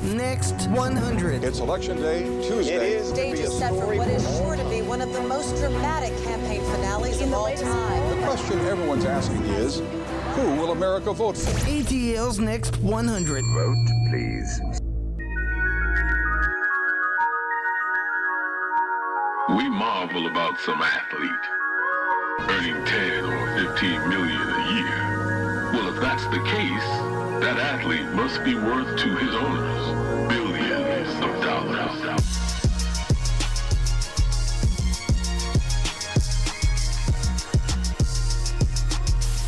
Next 100. It's Election Day, Tuesday. It is stage is set for what is sure to be one of the most dramatic campaign finales of all time. The question everyone's asking is, who will America vote for? ATL's Next 100. Vote, please. We marvel about some athlete earning 10 or 15 million a year. Well, if that's the case, that athlete must be worth to his owners billions of dollars.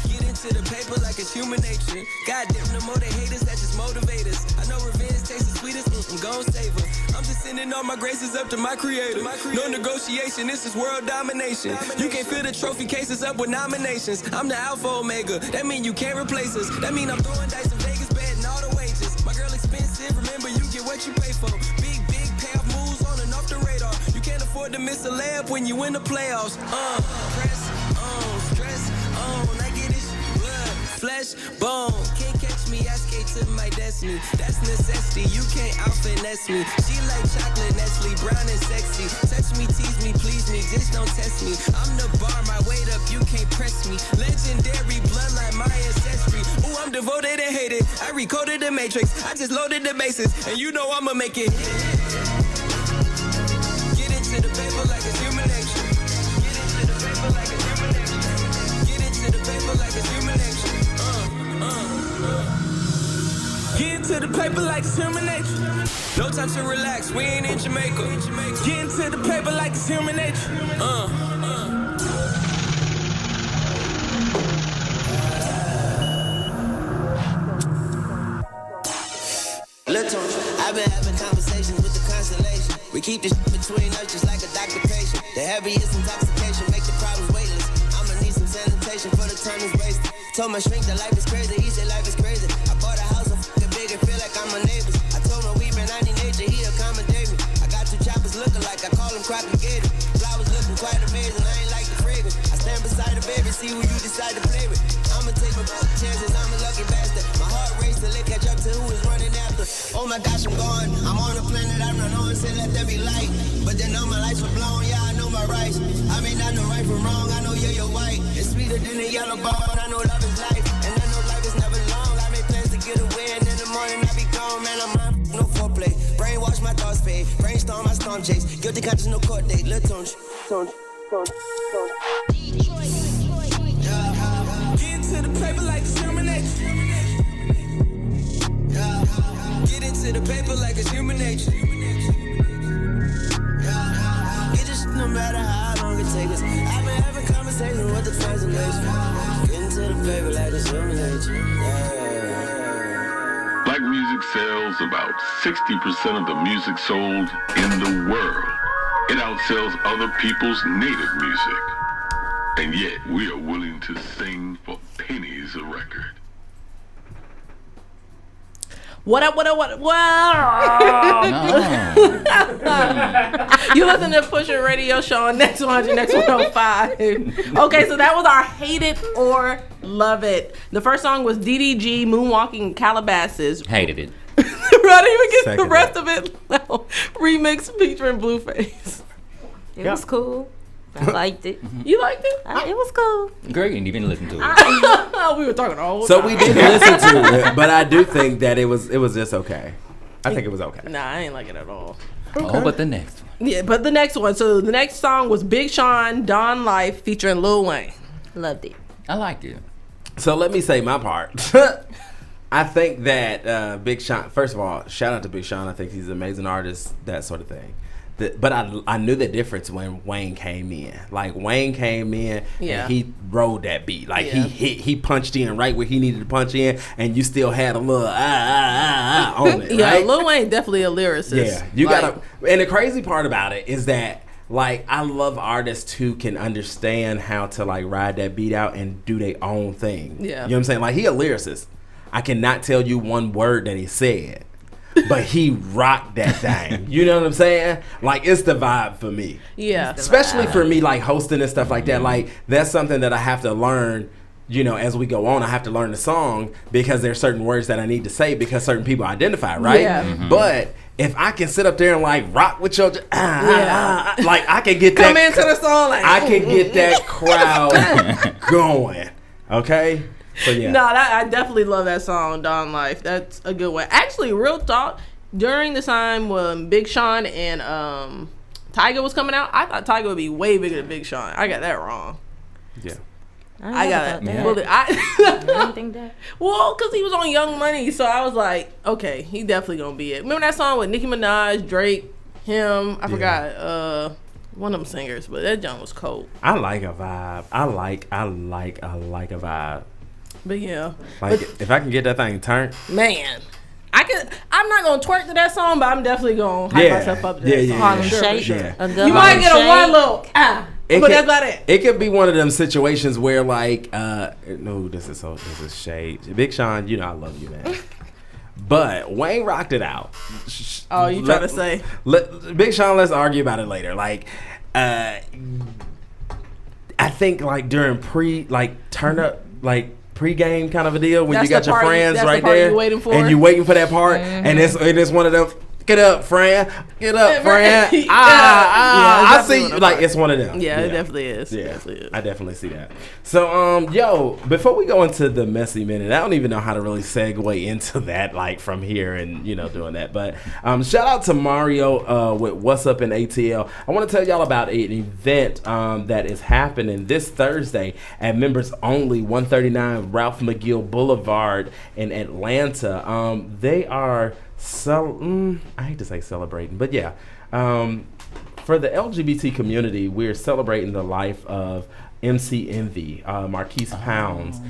Get into the paper like it's human nature. Goddamn, no more they haters, that just motivate us. I know revenge tastes the sweetest, I'm gon' save her. I'm just sending all my graces up to my creator. No negotiation, this is world domination. You can't fill the trophy cases up with nominations. I'm the alpha omega, that mean you can't replace us. That mean I'm throwing dice in Vegas, betting all the wages. My girl expensive, remember you get what you pay for. Big payoff moves on and off the radar. You can't afford to miss a layup when you win the playoffs. Press on, stress on, I get this blood, flesh, bone. Can't catch me, I skate to my destiny. That's necessity, you can't out-finesse me. She like chocolate, Nestle, brown and sexy. Touch me, tease me, please me, just don't test me. I'm the bar, my weight up, you can't press me. Legendary bloodline, my ancestry. Ooh, I'm devoted and hated. I recoded the matrix, I just loaded the bases, and you know I'ma make it. Get into the paper like it's human nature. Get into the paper like it's human nature. Get into the paper like it's human nature. Get into the paper like it's human nature. No time to relax, we ain't in Jamaica. Get into the paper like it's human nature. Little, I've been having conversations with the constellation. We keep this between us just like a doctor patient. The heaviest intoxication make the problems weightless. I'ma need some sanitation for the time is wasted. Told my shrink that life is crazy, he said life is crazy. I bought a house so f***ing big and feel like I'm my neighbors. I told my we've been 90 nature, he accommodate me. I got two choppers looking like I call them propagated. Flowers looking quite amazing, I ain't like the fragrance. I stand beside the baby, see who you decide to play with. I'ma take my chances, I'm a lucky bastard. My heart race till it catch up to who is running after. Oh my gosh, I'm gone. I'm on a planet I'm not on, say let there be light. But then all my lights were blown, yeah, I know my rights. I may not know right from wrong, I know you're white. It's sweeter than a yellow bone, I know love is life. And I know life is never long. I make plans to get away, and in the morning I be gone, man, I'm on no foreplay. Brainwash my thoughts fade, brainstorm my storm chase. Guilty conscience, no court date, little tunch. Get into the paper like it's human nature. Get into the paper like it's human nature. Get this no matter how long it takes us. I've been having conversations with the translation. Get into the paper like it's human nature. Black music sells about 60% of the music sold in the world. It outsells other people's native music. And yet we are willing to sing for pennies a record. What up? You listen to Pusher Radio Show on Next 100, Next 105. Okay, so that was our Hate It or Love It. The first song was DDG, Moonwalking Calabasas. Hated it. I didn't even get the rest of it. No. Remix featuring Blueface. It was cool. I liked it. You liked it? It was cool. Girl, you didn't even listen to it. We were talking all So we didn't listen to it, but I do think that it was just okay. I think it was okay. Nah, I ain't like it at all. Oh, but the next one. Yeah, but the next one. So the next song was Big Sean, Don Life featuring Lil Wayne. Loved it. I liked it. So let me say my part. I think that Big Sean, first of all, shout out to Big Sean. I think he's an amazing artist, that sort of thing. But I knew the difference when Wayne came in. Like, Wayne came in and he rode that beat. Like, he punched in right where he needed to punch in, and you still had a little on it, Yeah, right? Lil Wayne definitely a lyricist. Yeah, you gotta. And the crazy part about it is that, like, I love artists who can understand how to, like, ride that beat out and do their own thing. Yeah. You know what I'm saying? Like, he a lyricist. I cannot tell you one word that he said, but he rocked that thing. You know what I'm saying? Like, it's the vibe for me. Yeah. Especially for me, like, hosting and stuff like that. Like, that's something that I have to learn, you know, as we go on. I have to learn the song because there's certain words that I need to say because certain people identify, right? Yeah. But if I can sit up there and, like, rock with your, like, I can get Come that. into the song like, I can get that crowd going. Okay? So, yeah. No, I definitely love that song, Don Life. That's a good one. Actually, real talk, during the time when Big Sean and Tyga was coming out, I thought Tyga would be way bigger than Big Sean. I got that wrong. Yeah. I got it. that. Well, I didn't think that. Well, because he was on Young Money, so I was like, okay, he definitely gonna be it. Remember that song with Nicki Minaj, Drake, him? I forgot one of them singers, but that junk was cold. I like a vibe. I like a vibe. But yeah, Like, if I can get that thing turned, man, I'm not gonna twerk to that song, but I'm definitely gonna hype myself up to that song. Harlem Sure, Shake. sure. Yeah. You might get a one little but that's about it. It could be one of them situations where, like, no, this is shade. Big Sean, you know I love you, man. But Wayne rocked it out. Oh, you trying to say? Big Sean, let's argue about it later. Like, I think, like, during turn up, like, pre-game kind of a deal when That's you got the your part friends that's right the part there you're waiting for. and you waiting for that part, and it's one of them. Get up, Fran. Get up, Fran. I see you. Like, it's one of them. Yeah, it definitely is. Yeah, It definitely is. I definitely see that. So, yo, before we go into the messy minute, I don't even know how to really segue into that, like, from here and, you know, doing that. But shout out to Mario with What's Up in ATL. I want to tell y'all about an event that is happening this Thursday at Members Only 139 Ralph McGill Boulevard in Atlanta. They are I hate to say celebrating, but yeah, for the LGBT community, we're celebrating the life of MC Envy, Marquise Pounds.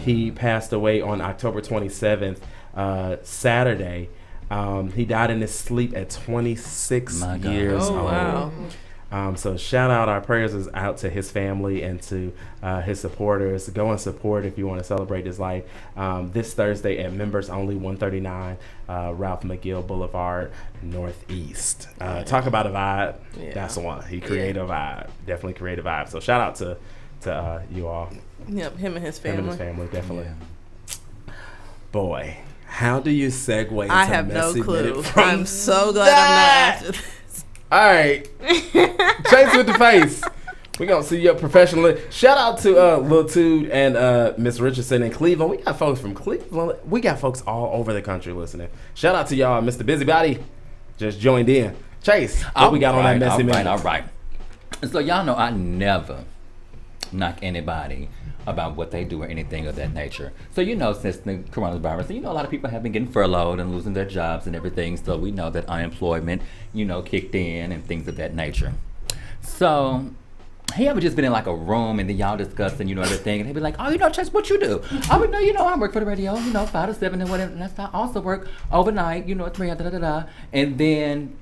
He passed away on October 27th, Saturday. He died in his sleep at 26 years old. Wow. So shout out, our prayers is out to his family and to his supporters. Go and support if you want to celebrate his life this Thursday at Members Only 139 Ralph McGill Boulevard Northeast. Talk about a vibe. Yeah. That's the one. He created a vibe. Definitely created a vibe. So shout out to you all. Yep, him and his family. Him and his family, definitely. Yeah. Boy, how do you segue into I have no Messy clue. Minute from I'm so glad I'm not after this. All right. Chase with the face. We're going to see you professionally. Shout out to Lil Tude and Miss Richardson in Cleveland. We got folks from Cleveland. We got folks all over the country listening. Shout out to y'all. Mr. Busybody just joined in. Chase, what we got on that messy minute? All right. So y'all know I never knock anybody about what they do or anything of that nature. So, you know, since the coronavirus, you know, a lot of people have been getting furloughed and losing their jobs and everything. So we know that unemployment, you know, kicked in and things of that nature. So he ever just been in like a room and then y'all discussing, you know, everything, and he'd be like, oh, you know, Chase, what you do? I would know, you know, I work for the radio, you know, 5 to 7 and whatever. And I also work overnight, you know, at 3, da-da-da-da. And then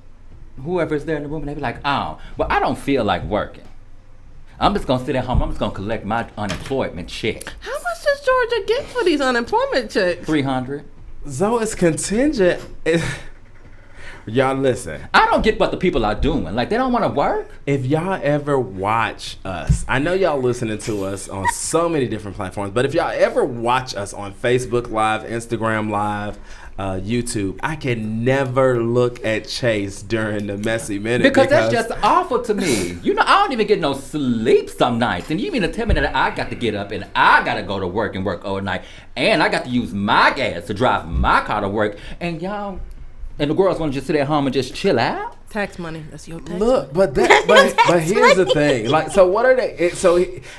whoever's there in the room, and they'd be like, oh, well, I don't feel like working. I'm just going to sit at home. I'm just going to collect my unemployment check. How much does Georgia get for these unemployment checks? $300. So it's contingent. Y'all listen. I don't get what the people are doing. Like, they don't want to work. If y'all ever watch us, I know y'all listening to us on so many different platforms, but if y'all ever watch us on Facebook Live, Instagram Live, YouTube, I can never look at Chase during the messy minute because that's just awful to me. You know, I don't even get no sleep some nights, and you mean to tell me that I got to get up and I got to go to work and work overnight, and I got to use my gas to drive my car to work, and y'all and the girls want to just sit at home and just chill out? Tax money. That's your tax. Look, but here's the thing. Like, so what are they?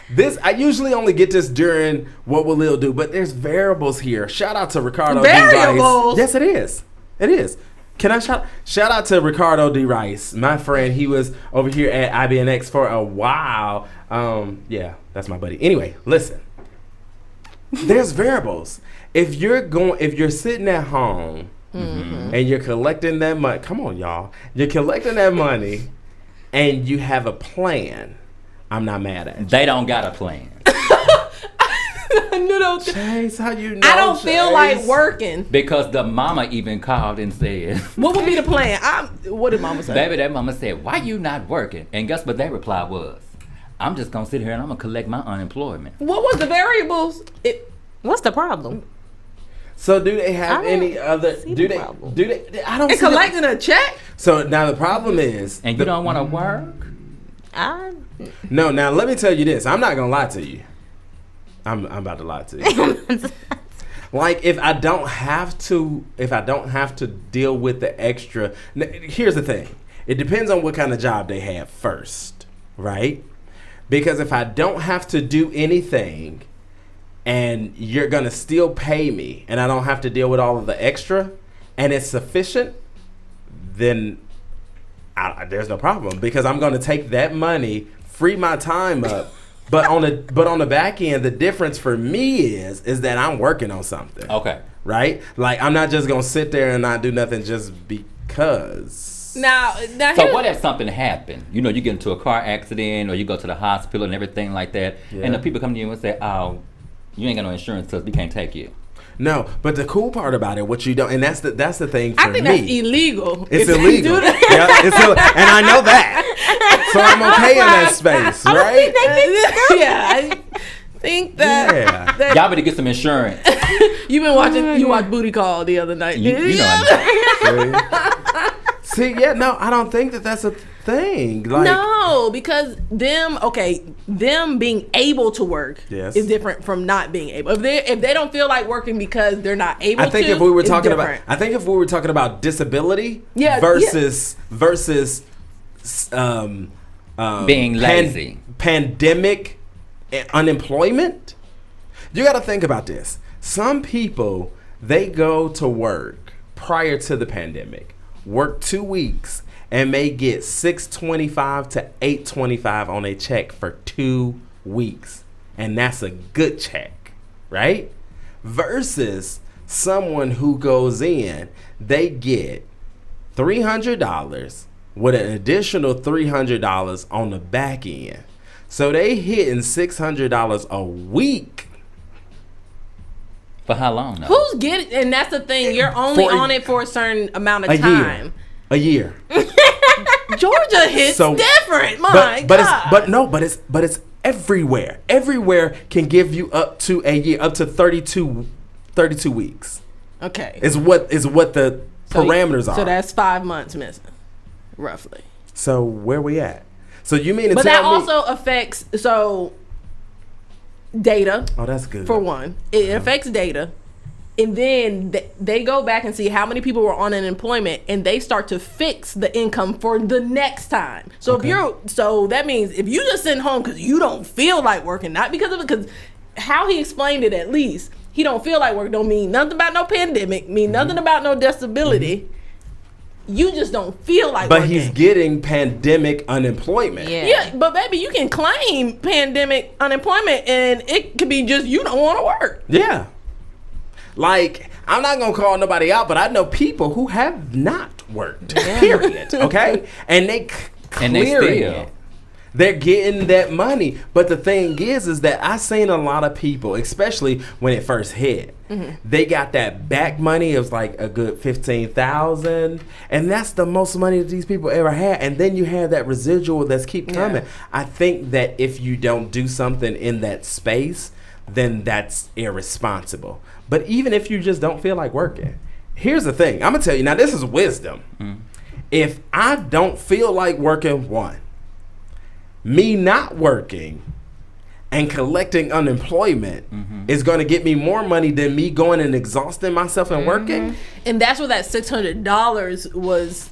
This I usually only get this during What Will Lil Do, but there's variables here. Shout out to Ricardo D. Variables? Rice. Yes, it is. It is. Can I shout out to Ricardo D. Rice, my friend. He was over here at IBNX for a while. Yeah, that's my buddy. Anyway, listen. There's variables. If you're sitting at home. Mm-hmm. And you're collecting that money. Come on, y'all. You're collecting that money, and you have a plan. I'm not mad at you. They don't got a plan. Chase, how you know? I don't feel like working because the mama even called and said, "What would be the plan?" What did mama say? Baby, that mama said, "Why you not working?" And guess what their reply was? I'm just gonna sit here and I'm gonna collect my unemployment. What was the variables? What's the problem? So do they have any other? Do they? I don't. And collecting a check. So now the problem is, and you don't want to work. No. Now let me tell you this. I'm not gonna lie to you. I'm about to lie to you. Like if I don't have to deal with the extra. Here's the thing. It depends on what kind of job they have first, right? Because if I don't have to do anything, and you're going to still pay me, and I don't have to deal with all of the extra, and it's sufficient, then there's no problem. Because I'm going to take that money, free my time up, but on the back end, the difference for me is that I'm working on something. Okay. Right? Like, I'm not just going to sit there and not do nothing just because. Now so what if something happened? You know, you get into a car accident, or you go to the hospital and everything like that, and the people come to you and say, "Oh, you ain't got no insurance because we can't take you." No, but the cool part about it, what you don't, and that's the thing for me. I think that's illegal. It's illegal. Yeah, it's and I know that. So I'm okay in that space, right? I think that. Y'all better get some insurance. You watched Booty Call the other night. You know. See, no, I don't think that's a thing. Like, no, because them being able to work is different from not being able. If they don't feel like working because they're not able to, I think if we were talking about disability versus being lazy, pandemic unemployment, you got to think about this. Some people, they go to work prior to the pandemic, work 2 weeks, and may get $625 to $825 on a check for 2 weeks. And that's a good check, right? Versus someone who goes in, they get $300 with an additional $300 on the back end. So they hitting $600 a week. For how long? Who's getting? And that's the thing. You're only on it for a certain amount of time. A year. Georgia hits different. My God. But it's everywhere. Everywhere can give you up to a year, up to 32 weeks. Okay. Is what the parameters are. So that's 5 months missing, roughly. So where we at? So you mean to but tell that also affects data. Oh, that's good. For one, it affects data. And then they go back and see how many people were on unemployment, and they start to fix the income for the next time. So that means if you just sitting home because you don't feel like working, not because of it, because how he explained it, at least he don't feel like work don't mean nothing about no pandemic, mean nothing about no disability. You just don't feel like But working. he's getting pandemic unemployment. Yeah, but baby, you can claim pandemic unemployment, and it could be just you don't want to work. Yeah. Like, I'm not going to call nobody out, but I know people who have not worked, period, okay? And they clearing it. They're getting that money. But the thing is that I seen a lot of people, especially when it first hit, they got that back money. It was like a good $15,000. And that's the most money that these people ever had. And then you have that residual that's keep coming. I think that if you don't do something in that space, then that's irresponsible. But even if you just don't feel like working, here's the thing. I'm going to tell you, now this is wisdom. If I don't feel like working, me not working and collecting unemployment is going to get me more money than me going and exhausting myself and working. And that's what that $600 was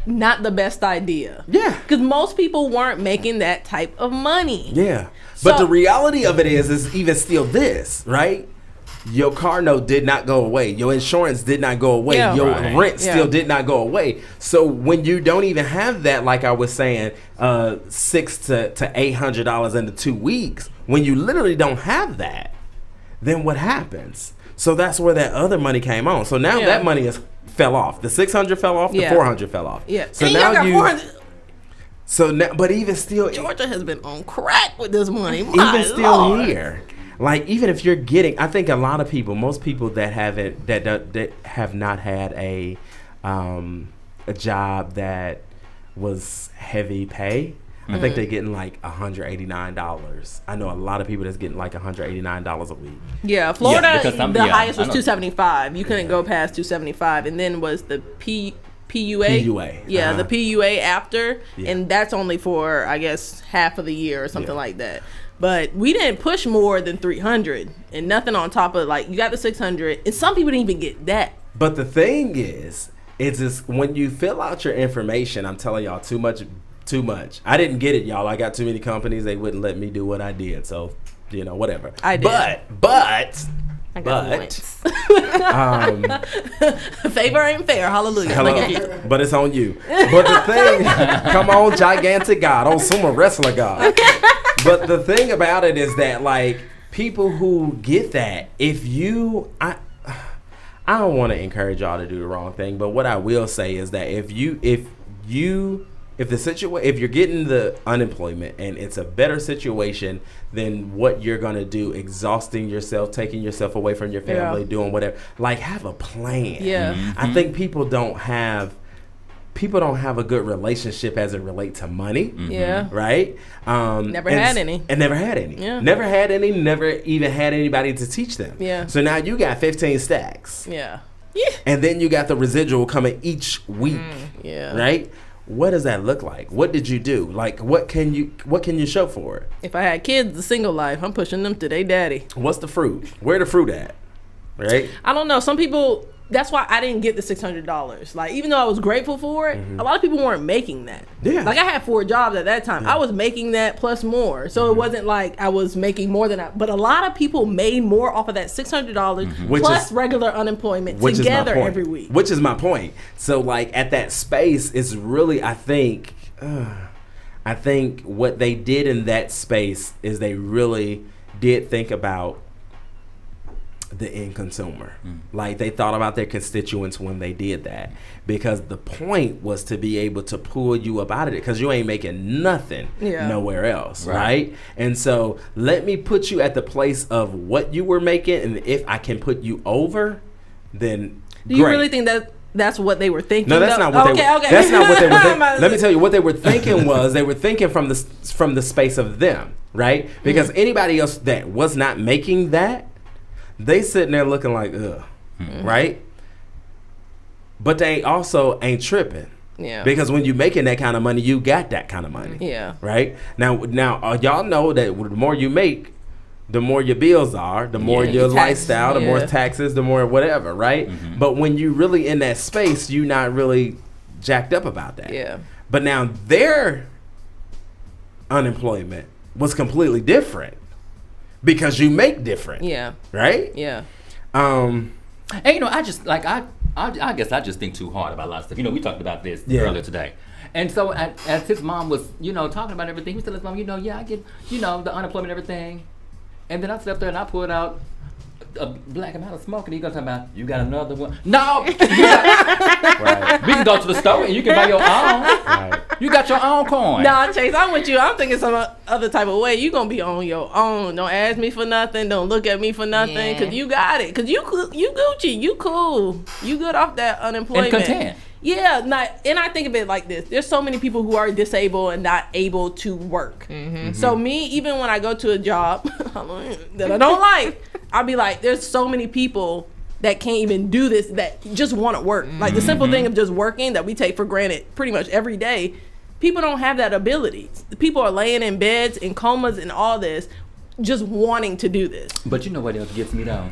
not the best idea. Yeah. Because most people weren't making that type of money. Yeah. But the reality of it is even still this, right? Your car note did not go away. Your insurance did not go away. Yeah. Your Right. rent still did not go away. So when you don't even have that, like I was saying, $600 to $800 in the 2 weeks, when you literally don't have that, then what happens? So that's where that other money came on. So now that money fell off. The 600 fell off. The 400 fell off. Yeah. So and now y'all got 400. So now, but even still, Georgia has been on crack with this money. even still here, like even if you're getting, I think a lot of people, most people that have not had a job that was heavy pay, I think they're getting like $189. I know a lot of people that's getting like $189 a week. Yeah, Florida, the highest was $275. $275. You couldn't go past $275, and then was the PUA. PUA. Yeah, Uh-huh. the PUA after, Yeah. and that's only for, I guess, half of the year or something like that. But we didn't push more than 300, and nothing on top of, like, you got the 600, and some people didn't even get that. But the thing is, it's just when you fill out your information, I'm telling y'all too much. I didn't get it, y'all. I got too many companies. They wouldn't let me do what I did. So, whatever. I did. But I got once. Favor ain't fair. Hallelujah. Hello, Look at you. but it's on you. But the thing, come on, gigantic God, on sumo wrestler God. But the thing about it is that, like, people who get that, I don't want to encourage y'all to do the wrong thing, but what I will say is that if you're getting the unemployment and it's a better situation than what you're gonna do, exhausting yourself, taking yourself away from your family, doing whatever, like, have a plan. Yeah. I think people don't have a good relationship as it relates to money. Yeah. Right? Never had any. And never had any. Yeah. Never had any, never even had anybody to teach them. Yeah. So now you got 15 stacks. Yeah. And then you got the residual coming each week. Yeah. Right? What does that look like? What did you do? Like, what can you show for it? If I had kids, the single life, I'm pushing them to their daddy. What's the fruit? Where the fruit at? Right? I don't know. Some people, that's why I didn't get the $600. Like, even though I was grateful for it, a lot of people weren't making that. Yeah. Like, I had 4 jobs at that time. I was making that plus more. So it wasn't like I was making more than that. But a lot of people made more off of that $600 plus regular unemployment together every week. Which is my point. So, like, at that space, it's really, I think what they did in that space is they really did think about the end consumer. Like, they thought about their constituents when they did that, because the point was to be able to pull you up out of it, because you ain't making nothing nowhere else, right? And so let me put you at the place of what you were making, and if I can put you over, then Do you great. really think that that's what they were thinking? No, that's not what they were. Okay. That's not what they were thinking. Let me tell you what they were thinking was they were thinking from the space of them, right? Because anybody else that was not making that, they sitting there looking like, ugh, right? But they also ain't tripping. Yeah. Because when you making that kind of money, you got that kind of money. Yeah. Right? Now, y'all know that the more you make, the more your bills are, the more your lifestyle, the more taxes, the more whatever, right? But when you really in that space, you not really jacked up about that. Yeah. But now their unemployment was completely different. Because you make different. Yeah. Right? Yeah. And I just like I guess I just think too hard about a lot of stuff. We talked about this earlier today. And so as his mom was, talking about everything, he was telling his mom, I get, the unemployment and everything. And then I stepped there and I pulled out a black amount of smoke, and he gonna talk about, you got another one? No! Right. We can go to the store and you can buy your own. Right. You got your own coin. Nah, Chase, I'm with you. I'm thinking some other type of way. You gonna be on your own. Don't ask me for nothing. Don't look at me for nothing. Cause you got it. Cause you Gucci. You cool. You good off that unemployment. And content. Yeah, and I think of it like this. There's so many people who are disabled and not able to work. So me, even when I go to a job that I don't like, I'll be like, there's so many people that can't even do this, that just want to work. Like the simple thing of just working that we take for granted pretty much every day. People don't have that ability. People are laying in beds, in comas and all this, just wanting to do this. But you know what else gets me though?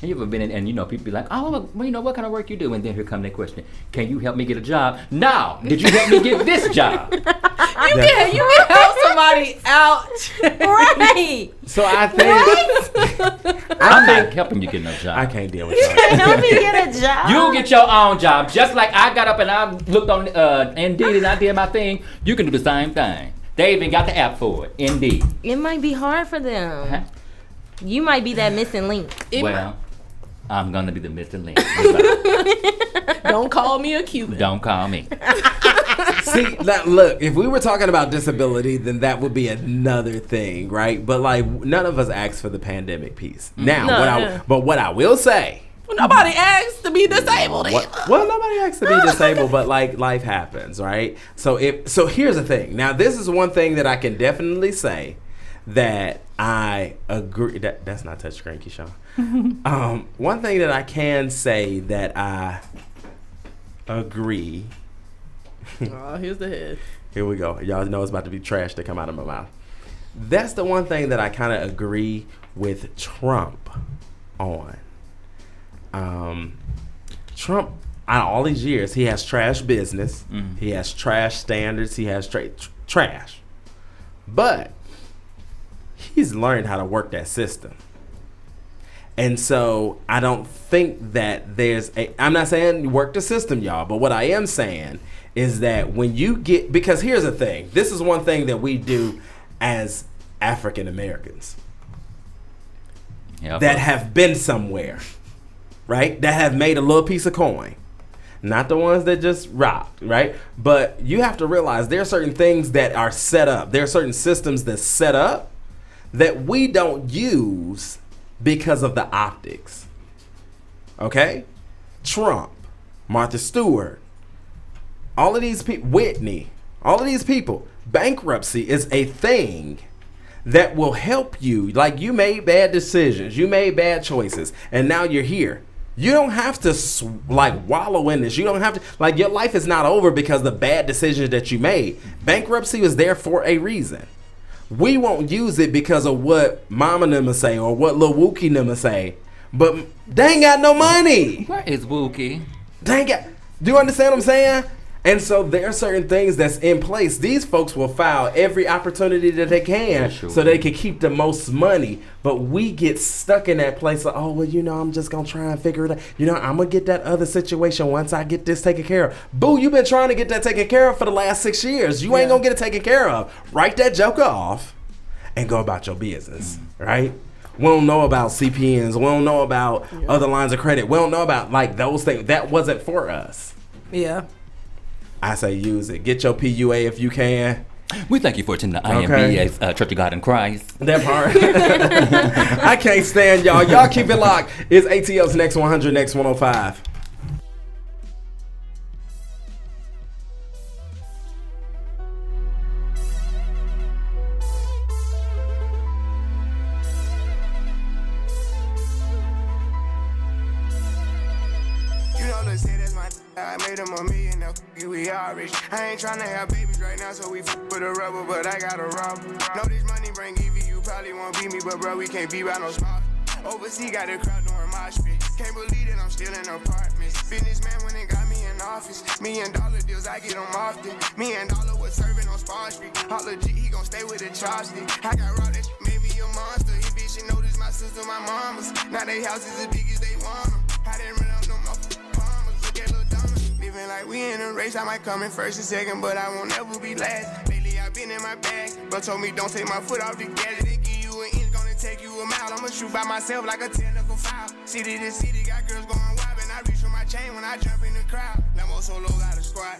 Have you ever been in, and you know, people be like, oh, well, you know, what kind of work you do? And then here come that question, can you help me get a job? No. Did you help me get this job? You can help somebody out. Right. So I think I'm not helping you get no job. I can't deal with y'all. Help me get a job. You get your own job. Just like I got up and I looked on Indeed and I did my thing, you can do the same thing. They even got the app for it. Indeed. It might be hard for them. You might be that missing link. Well, I'm gonna be the missing link. Don't call me a Cuban. Don't call me. See, look, if we were talking about disability, then that would be another thing, right? But like, none of us asked for the pandemic piece. Now, what I will say. Well, nobody asked to be disabled. Well, nobody asked to be disabled, but like life happens, right? So here's the thing. Now, this is one thing that I can definitely say that I agree. That's not touchscreen, Keishaun. One thing that I can say that I agree. Oh, here's the head. Here we go. Y'all know it's about to be trash to come out of my mouth. That's the one thing that I kind of agree with Trump on. Trump, out of all these years, he has trash business. He has trash standards. He has trash. But he's learned how to work that system. And so I don't think that I'm not saying work the system, y'all, but what I am saying is that when you get, because here's the thing, this is one thing that we do as African Americans that have been somewhere, right? That have made a little piece of coin. Not the ones that just rocked, right? But you have to realize there are certain things that are set up. There are certain systems that's set up that we don't use because of the optics. Okay? Trump, Martha Stewart, all of these people, Whitney, all of these people, bankruptcy is a thing that will help you. Like, you made bad decisions, you made bad choices, and now you're here. You don't have to wallow in this. You don't have to, like, your life is not over because of the bad decisions that you made. Bankruptcy was there for a reason. We won't use it because of what Mama Nimma say or what Lil Wookie Nimma say. But they ain't got no money. Where is Wookie? They ain't got, do you understand what I'm saying? And so there are certain things that's in place. These folks will file every opportunity that they can so they can keep the most money. But we get stuck in that place of, oh, well, you know, I'm just going to try and figure it out. You know, I'm going to get that other situation once I get this taken care of. Boo, you've been trying to get that taken care of for the last 6 years. You ain't going to get it taken care of. Write that joker off and go about your business, right? We don't know about CPNs. We don't know about other lines of credit. We don't know about, like, those things. That wasn't for us. Yeah. I say use it. Get your PUA if you can. We thank you for attending the IMBA Church of God in Christ. That part. I can't stand y'all. Y'all keep it locked. It's ATL's Next 100, Next 105. I made him a million, now we all rich. I ain't tryna have babies right now, so we with a rubber, but I got a rubber. Know this money bring Evie, you probably won't beat me, but bro, we can't be by no smart. Overseas got a crowd doing my shit. Can't believe that I'm still in apartments. Businessman when it got me in office. $1 million deals, I get them often. $1 million was serving on Spawn Street. All legit, he gon' stay with a chopstick. I got raw, that shit made me a monster. He bitch, you know this my sister, my mama's. Now they houses as big as they want them. I didn't run up no more. Living like we in a race, I might come in first and second, but I won't ever be last. Lately I've been in my bag, but told me don't take my foot off the gas. They give you an inch, gonna take you a mile. I'ma shoot by myself like a technical foul. City to city, got girls going wild, and I reach for my chain when I jump in the crowd. Lambo solo got a squad.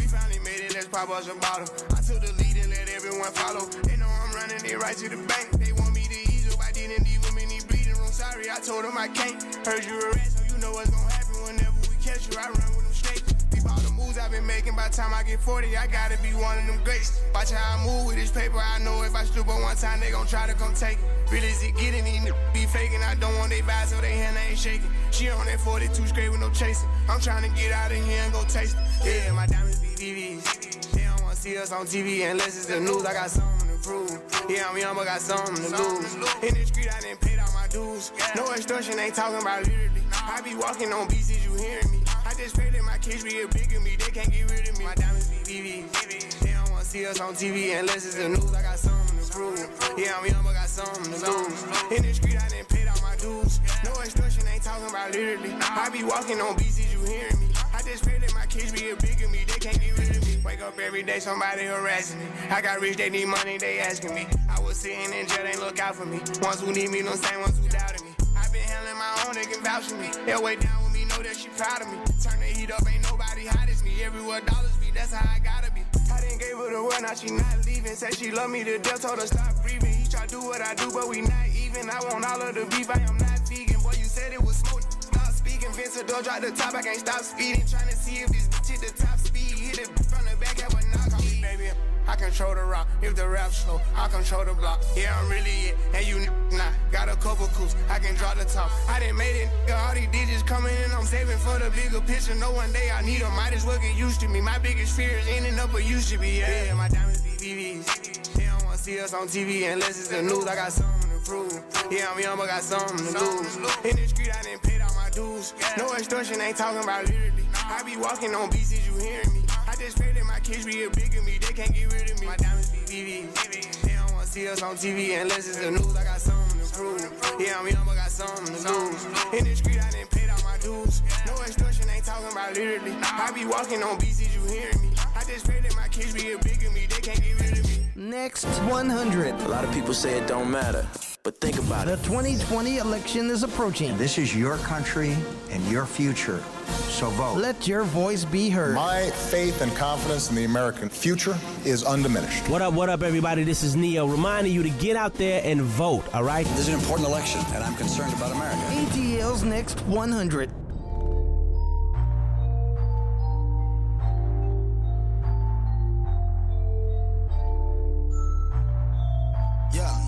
We finally made it, let's pop us a bottle. I took the lead and let everyone follow. They know I'm running it right to the bank. They want me to ease up, I didn't leave them in the bleeding room. Sorry, I told them I can't. Heard you a rat, so you know what's gonna happen whenever we catch you. I run with them straight. Peep all the moves I've been making. By the time I get 40, I gotta be one of them greats. Watch how I move with this paper. I know if I stoop on one time, they gon' try to come take it. Really is it getting these be faking? I don't want they vibes, so they hand ain't shaking. She on that 42 straight with no chasing. I'm trying to get out of here and go taste it. Yeah, my diamonds be DVs. They don't wanna see us on TV unless it's the news. I got something in the prove. Yeah, I'm young, but got something to lose. In the street, I done paid all my dues. No extortion, ain't talking about literally. I be walking on beats, is you hearing me? I just pray that my kids be a bigger me. They can't get rid of me. My diamonds be BB. They don't wanna see us on TV unless it's the news. I got something to prove. Yeah, I'm young, but got something to lose. In the street, I done paid all my dues. No extortion, ain't talking about literally. I be walking on beats, is you hearing me? I just pray that my kids be a bigger me. They can't get rid of me. Wake up every day, somebody harassing me. I got rich, they need money, they asking me. I was sitting in jail, they look out for me. Ones who need me, no same ones who doubted me. I been handling my own, they can vouch for me. They'll way down with me, know that she proud of me. Turn the heat up, ain't nobody hot as me. Everywhere dollars be, that's how I gotta be. I done gave her the word, now she not leaving. Said she love me to death, told her stop breathing. He try to do what I do, but we not even. I want all of the beef, I am not vegan. Boy, you said it was smoke. Stop speaking, Vince the door, drop the top, I can't stop speeding. Trying to see if this bitch hit the top speed. Hit it from the back, have a knock on me, baby. I control the rock, if the rap slow, I control the block. Yeah, I'm really it, and you not. Got a couple coups, I can draw the top. I done made it, all these digits coming in, I'm saving for the bigger picture. No one day I need them, might as well get used to me. My biggest fear is ending up where used to be. Yeah, my diamonds be BBs. They don't wanna see us on TV unless it's the news. I got something to prove. Yeah, I'm young, but got something to lose. In the street, I done paid all my dues. No extortion, ain't talking about literally. I be walking on beats, is you hearing me? I just pray that my kids be a bigger me. They can't get rid of me. My diamonds be BBs. They don't wanna see us on TV unless it's the news. I got something to prove. Yeah, I'm young, but got something to lose. In the street, I done paid all my dues. No extortion, ain't talking about literally. I be walking on beats, is you hearing me? I just pray that my kids be a bigger me. They can't get rid of me. Next 100. A lot of people say it don't matter, but think about it. The 2020 election is approaching. This is your country and your future, so vote. Let your voice be heard. My faith and confidence in the American future is undiminished. What up, everybody? This is Neo, reminding you to get out there and vote, all right? This is an important election, and I'm concerned about America. ATL's Next 100.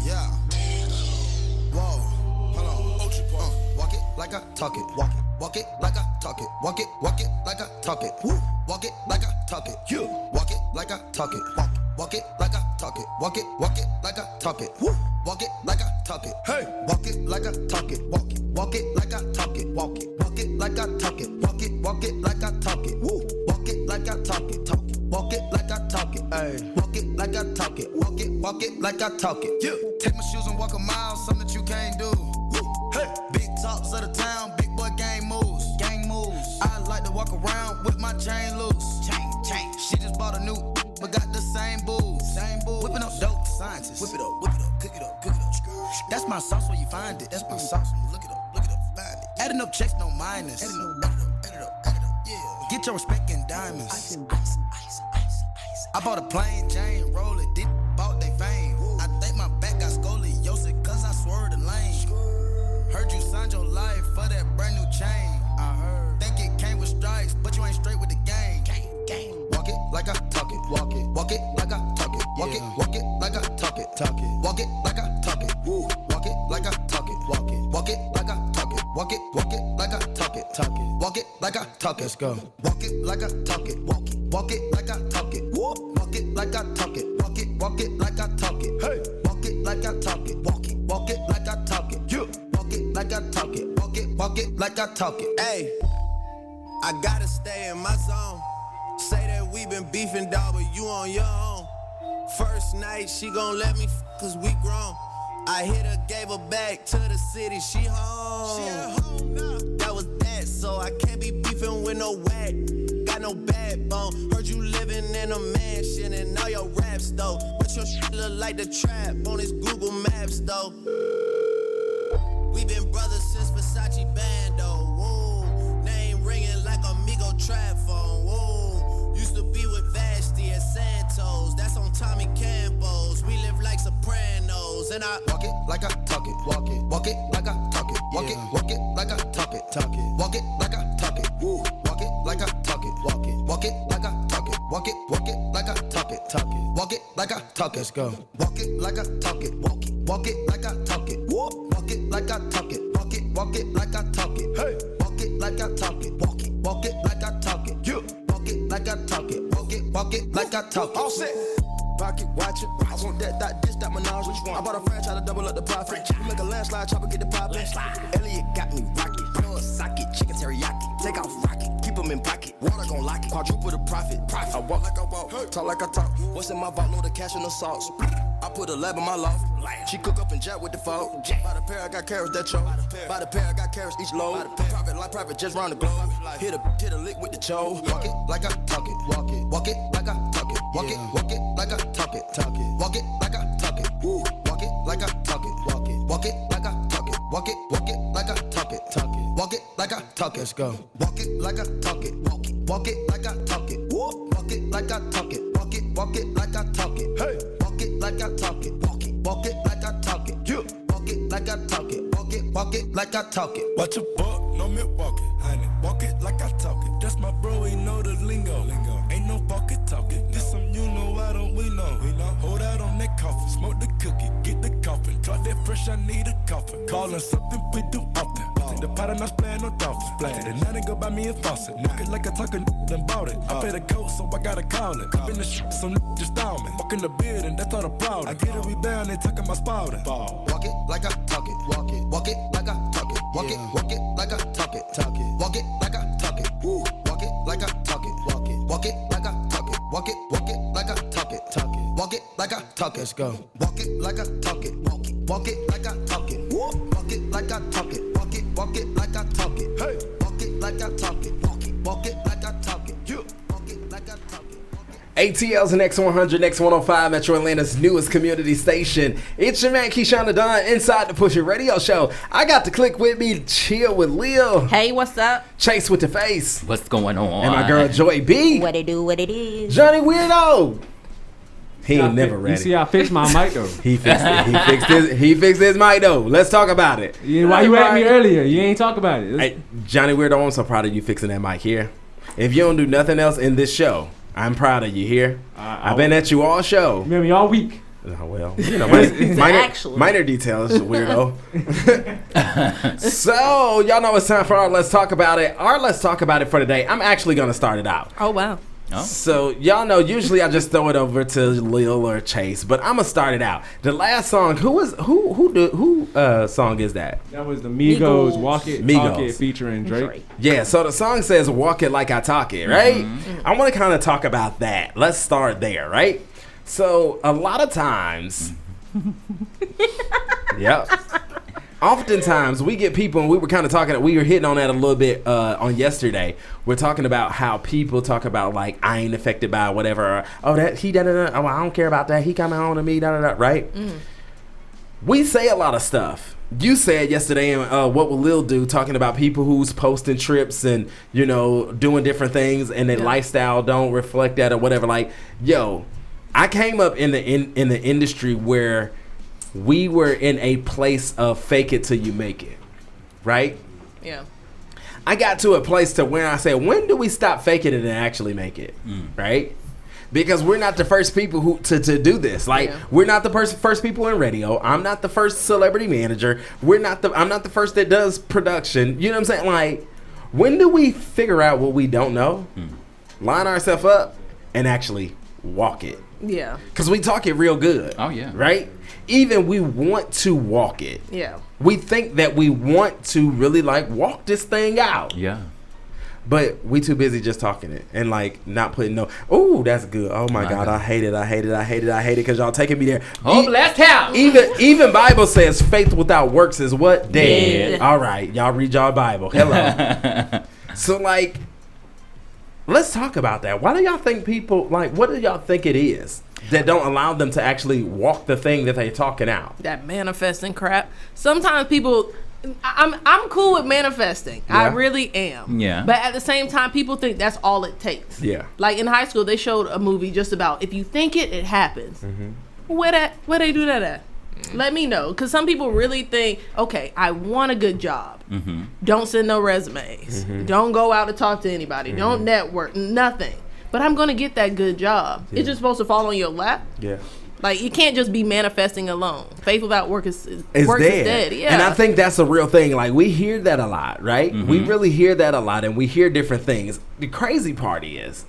Yeah. Whoa, hold on. Walk it like I talk it. Walk it like I talk it. Walk it like I talk it. Walk it like I talk it. You walk it like I talk it. Walk it like I talk it. Walk it like I talk it. Walk it like I talk it. Hey, walk it like I talk it. Walk it like I talk it. Walk it like I talk it. Walk it like I talk it. Walk it like I talk it. Walk it like I talk it. Ay, walk it like I talk it. Walk it like I talk it. You take my shoes and walk a mile, something that you can't do. Hey, big talks of the town, big boy gang moves. I like to walk around with my chain loose. Chain. She just bought a new, but got the same booze. Whipping up dope scientists. Whip it up, cook it up. That's my sauce where you find it. That's my sauce when you look it up, find it. Adding up checks, no minus. Add it up, yeah. Get your respect in diamonds. Ice. I bought a plain Jane, roll it, did bought they fame. I think my back got scoliosis, cause I swerved the lane. Heard you signed your life for that brand new chain. I heard. Think it came with stripes, but you ain't straight with the gang. Walk it like I talk it. Walk it like I talk it. Walk it like I talk it. Walk it like I talk it. Walk it like I talk it. Walk it like I talk it. Walk it like I talk it. Walk it like I talk it. Let's go. Walk it like I talk it. Walk it like I talk it. Walk it like I talk it. Walk it like I talk it. Hey, walk it like I talk it. Walk it like I talk it. You walk it like I talk it. Walk it like I talk it. Hey, I gotta stay in my zone. Say that we been beefing, dog, but you on your own. First night, she gon' let me cause we grown. I hit her, gave her back to the city, she home. She at home now. That was that, so I can't be beefing with no whack. Got no backbone. Heard you living in a mansion and all your raps though. But your shit look like the trap on his Google Maps though. We been brothers since Versace Bando. Whoa, name ringing like Amigo trap phone. Whoa, used to be with Vashti at Santos. That's on Tommy Campos. We live like Sopranos, and I walk it like I talk it. Walk it like I talk it. Walk it like I talk it. Walk it like I talk it. Walk it like I talk it. Walk it like I talk it. Walk it like I talk it. Walk it like I talk it. Let's go. Walk it like I talk it. Walk it like I talk it. Walk it like I talk it. Walk it like I talk it. Hey, walk it like I talk it. Walk it like I talk it. You walk it like I talk it. Walk it like I talk it. All set. Pocket watching. I want that dish, that menage. Which one? I bought a franchise to double up the profit. We make a landslide, chopper get the poppin'. Elliot got me rocket. Blood socket, chicken teriyaki. Take off rocket, keep them in pocket. Water gon' lock it. Quadruple the profit. I walk like I walk, talk like I talk. What's in my vault? Know the cash and the sauce. I put a lab in my loft. She cook up and jack with the phone. By the pair, I got carrots that choke. By the pair, I got carrots each load. Private like private, just round the globe. Hit a lick with the cho. Walk it like I talk it. Walk it like I talk it. Walk it like I talk it. Walk it like I talk it. Walk it like I talk it. Walk it like I talk it. Walk it like I talk it. Walk it like I talk it. Let's go. Walk it like I talk it. Walk it like I talk it. Walk it like I talk it. Walk it like I talk it. Hey. Walk it like I talk it. Walk it like I talk it. You. Walk it like I talk it. Walk it like I talk it. Watch a buck, no Milwaukee, honey. Walk it like I talk it. That's my bro, he know the lingo. Ain't no pocket talking. This some you know, why don't we know? Hold out on that coffin, smoke the cookie, get the coffin. Drop that fresh, I need a coffin. Callin' something we do often. The pot and I splash no dolphins. And now they go buy me a faucet. Walk it like I talk done bought it. I pay the coat, so I gotta call it. Up in the shit, some just down me. Walk in the building, that's all the problem. I get a rebound, they talking my spouting. Walk it like I talk it. Walk it like I talk it. Walk it like I talk it. Walk it like I talk it. Walk it like I talk it. Walk it like I talk it. Walk it like I talk it. Walk it like I talk it. Let's go. Walk it like I talk it. Walk it like I talk it. Walk it like I talk it. Walk it like I talk it. Hey. Walk it like I talk it. Walk it like I talk it. You. Walk it like I talk it. ATL's X100, X105, Metro Atlanta's newest community station. It's your man Keishaun the Don inside the Push It Radio Show. I got the Clique with me, Chill with Lil. Hey, what's up? Chase with the face. What's going on? And my girl Joy B. What it do, what it is. Johnny Weirdo. He ain't never ready. You see, I fixed my mic though. He fixed it. He fixed his mic though. Let's talk about it. Yeah, why you at me earlier? You ain't talk about it. Hey, Johnny Weirdo, I'm so proud of you fixing that mic here. If you don't do nothing else in this show, I'm proud of you here. I've been at you all show. Maybe all week. Oh, well, you know, minor details, weirdo. So, y'all know it's time for our Let's Talk About It. Our Let's Talk About It for today, I'm actually going to start it out. Oh, wow. Oh. So, y'all know, usually I just throw it over to Lil or Chase, but I'm going to start it out. The last song, who song is that? That was the Migos, Walk It, Talk It, featuring Drake. Yeah, so the song says, Walk It Like I Talk It, right? Mm-hmm. I want to kind of talk about that. Let's start there, right? So, a lot of times, yep. Oftentimes, we get people, and we were hitting on that a little bit on yesterday. We're talking about how people talk about, like, I ain't affected by whatever. Oh, that, he da-da-da. Oh, I don't care about that. He coming on to me, da-da-da, right? Mm. We say a lot of stuff. You said yesterday, what will Lil do, talking about people who's posting trips and, you know, doing different things, and their lifestyle don't reflect that or whatever. Like, yo, I came up in the industry where we were in a place of fake it till you make it, right? Yeah. I got to a place to where I said, when do we stop faking it and actually make it, right? Because we're not the first people who to do this. Like, we're not the first people in radio. I'm not the first celebrity manager. I'm not the first that does production. You know what I'm saying? Like, when do we figure out what we don't know, line ourselves up, and actually walk it? Yeah. Because we talk it real good. Oh, yeah. Right? Even we want to walk it. Yeah. We think that we want to really, like, walk this thing out. Yeah. But we too busy just talking it and, like, not putting no, oh, that's good. Oh, my God. I hate it because y'all taking me there. Oh, blessed house. Even Bible says faith without works is what? Dead. All right. Y'all read y'all Bible. Hello. So, like, let's talk about that. Why do y'all think people, like, what do y'all think it is that don't allow them to actually walk the thing that they're talking out? That manifesting crap. Sometimes people, I'm cool with manifesting. Yeah. I really am. Yeah. But at the same time, people think that's all it takes. Yeah. Like in high school, they showed a movie just about if you think it, it happens. Mm-hmm. Where they do that at? Let me know, because some people really think, okay, I want a good job. Mm-hmm. Don't send no resumes. Mm-hmm. Don't go out to talk to anybody. Mm-hmm. Don't network. Nothing. But I'm going to get that good job. Yeah. It's just supposed to fall on your lap. Yeah. Like, you can't just be manifesting alone. Faith without work is dead. Yeah. And I think that's a real thing. Like, we hear that a lot, right? Mm-hmm. We really hear that a lot, and we hear different things. The crazy part is,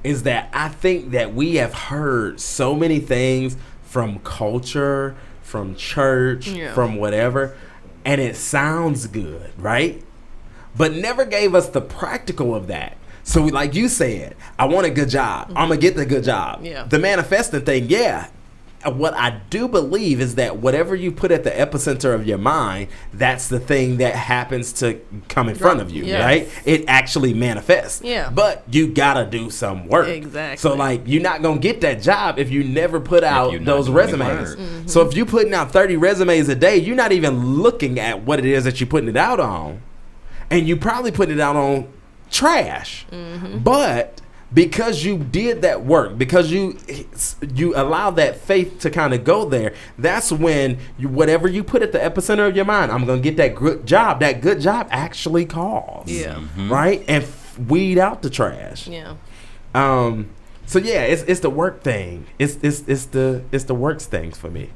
is that I think that we have heard so many things from culture, from church, from whatever, and it sounds good, right? But never gave us the practical of that. So like you said, I want a good job. I'm going to get the good job. Yeah. The manifesting thing, what I do believe is that whatever you put at the epicenter of your mind, that's the thing that happens to come in front of you, right? It actually manifests. Yeah. But you gotta do some work. Exactly. So like, you're not gonna get that job if you never put out those resumes. Mm-hmm. So if you're putting out 30 resumes a day, you're not even looking at what it is that you're putting it out on, and you probably put it out on trash. Mm-hmm. But because you did that work, because you allow that faith to kind of go there, that's when whatever you put at the epicenter of your mind, I'm going to get that good job. That good job actually calls. Yeah. Mm-hmm. Right? And weed out the trash. Yeah. So yeah, it's the work thing. It's the works things for me.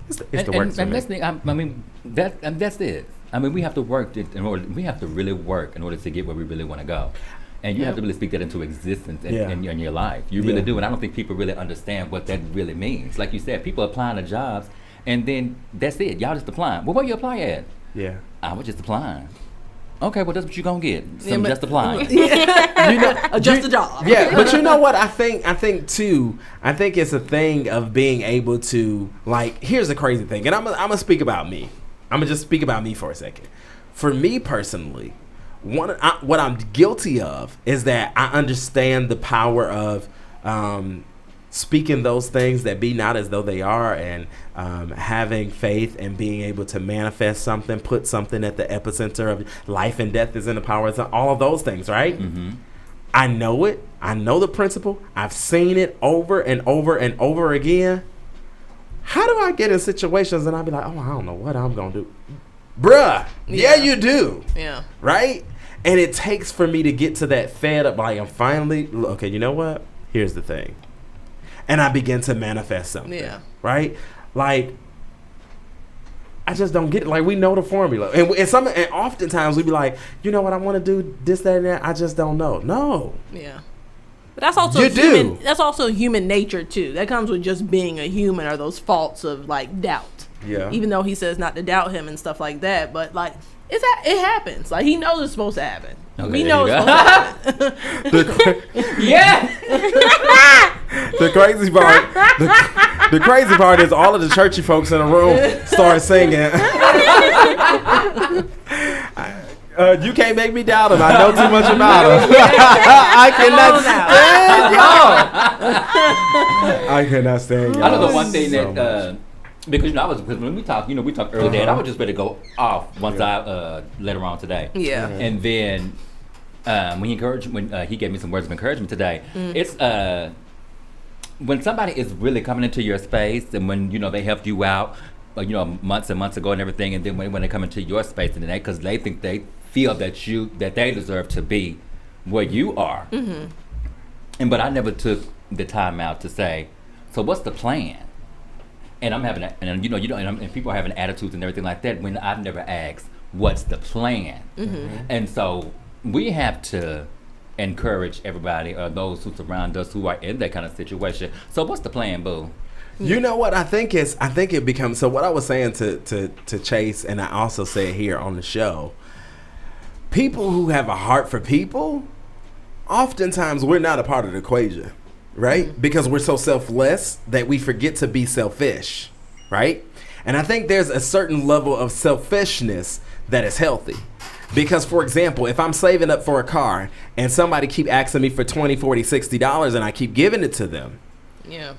It's the works for me. That's the, I mean, that's it. I mean, we have to work we have to really work in order to get where we really want to go. And you have to really speak that into existence in your life. You really do. And I don't think people really understand what that really means. Like you said, people applying to jobs, and then that's it. Y'all just applying. Well, where you apply at? Yeah. I was just applying. Okay, well, that's what you going to get. Some just applying. Just a job. Yeah, but you know what? I think too, it's a thing of being able to, like, here's the crazy thing. And I'm going to speak about me. I'm going to just speak about me for a second. For me personally, what I'm guilty of is that I understand the power of speaking those things that be not as though they are, and having faith and being able to manifest something, put something at the epicenter of life and death is in the power of all of those things, right? Mm-hmm. I know it. I know the principle. I've seen it over and over and over again. How do I get in situations and I'll be like, oh, I don't know what I'm going to do? Bruh, yeah, you do. Yeah. Right? And it takes for me to get to that fed up, like I'm finally, okay, you know what? Here's the thing. And I begin to manifest something. Yeah. Right? Like, I just don't get it. Like, we know the formula. And oftentimes we be like, you know what, I want to do this, that, and that. I just don't know. No. Yeah. But that's also that's also human nature too. That comes with just being a human, or those faults of like doubt. Yeah. Even though he says not to doubt him and stuff like that, but like it happens. Like he knows it's supposed to happen. Okay, we know it's supposed to happen. The crazy part. The crazy part is all of the churchy folks in the room start singing. You can't make me doubt him. I know too much about him. I cannot stand y'all. I know the one thing that because when we talked earlier, and I was just ready to go off once I later on today. Yeah. And then when he gave me some words of encouragement today, it's when somebody is really coming into your space, and when they helped you out, months and months ago and everything, and then when they come into your space and because they think they feel that they deserve to be where you are. Mm-hmm. But I never took the time out to say, so what's the plan? And I'm having and people are having attitudes and everything like that when I've never asked what's the plan. Mm-hmm. And so we have to encourage everybody, or those who surround us who are in that kind of situation. So what's the plan, boo? You know what I think it becomes, so what I was saying to Chase, and I also say it here on the show, people who have a heart for people, oftentimes we're not a part of the equation, right? Mm-hmm. Because we're so selfless that we forget to be selfish, right? And I think there's a certain level of selfishness that is healthy. Because, for example, if I'm saving up for a car and somebody keep asking me for $20, $40, $60 and I keep giving it to them, yeah,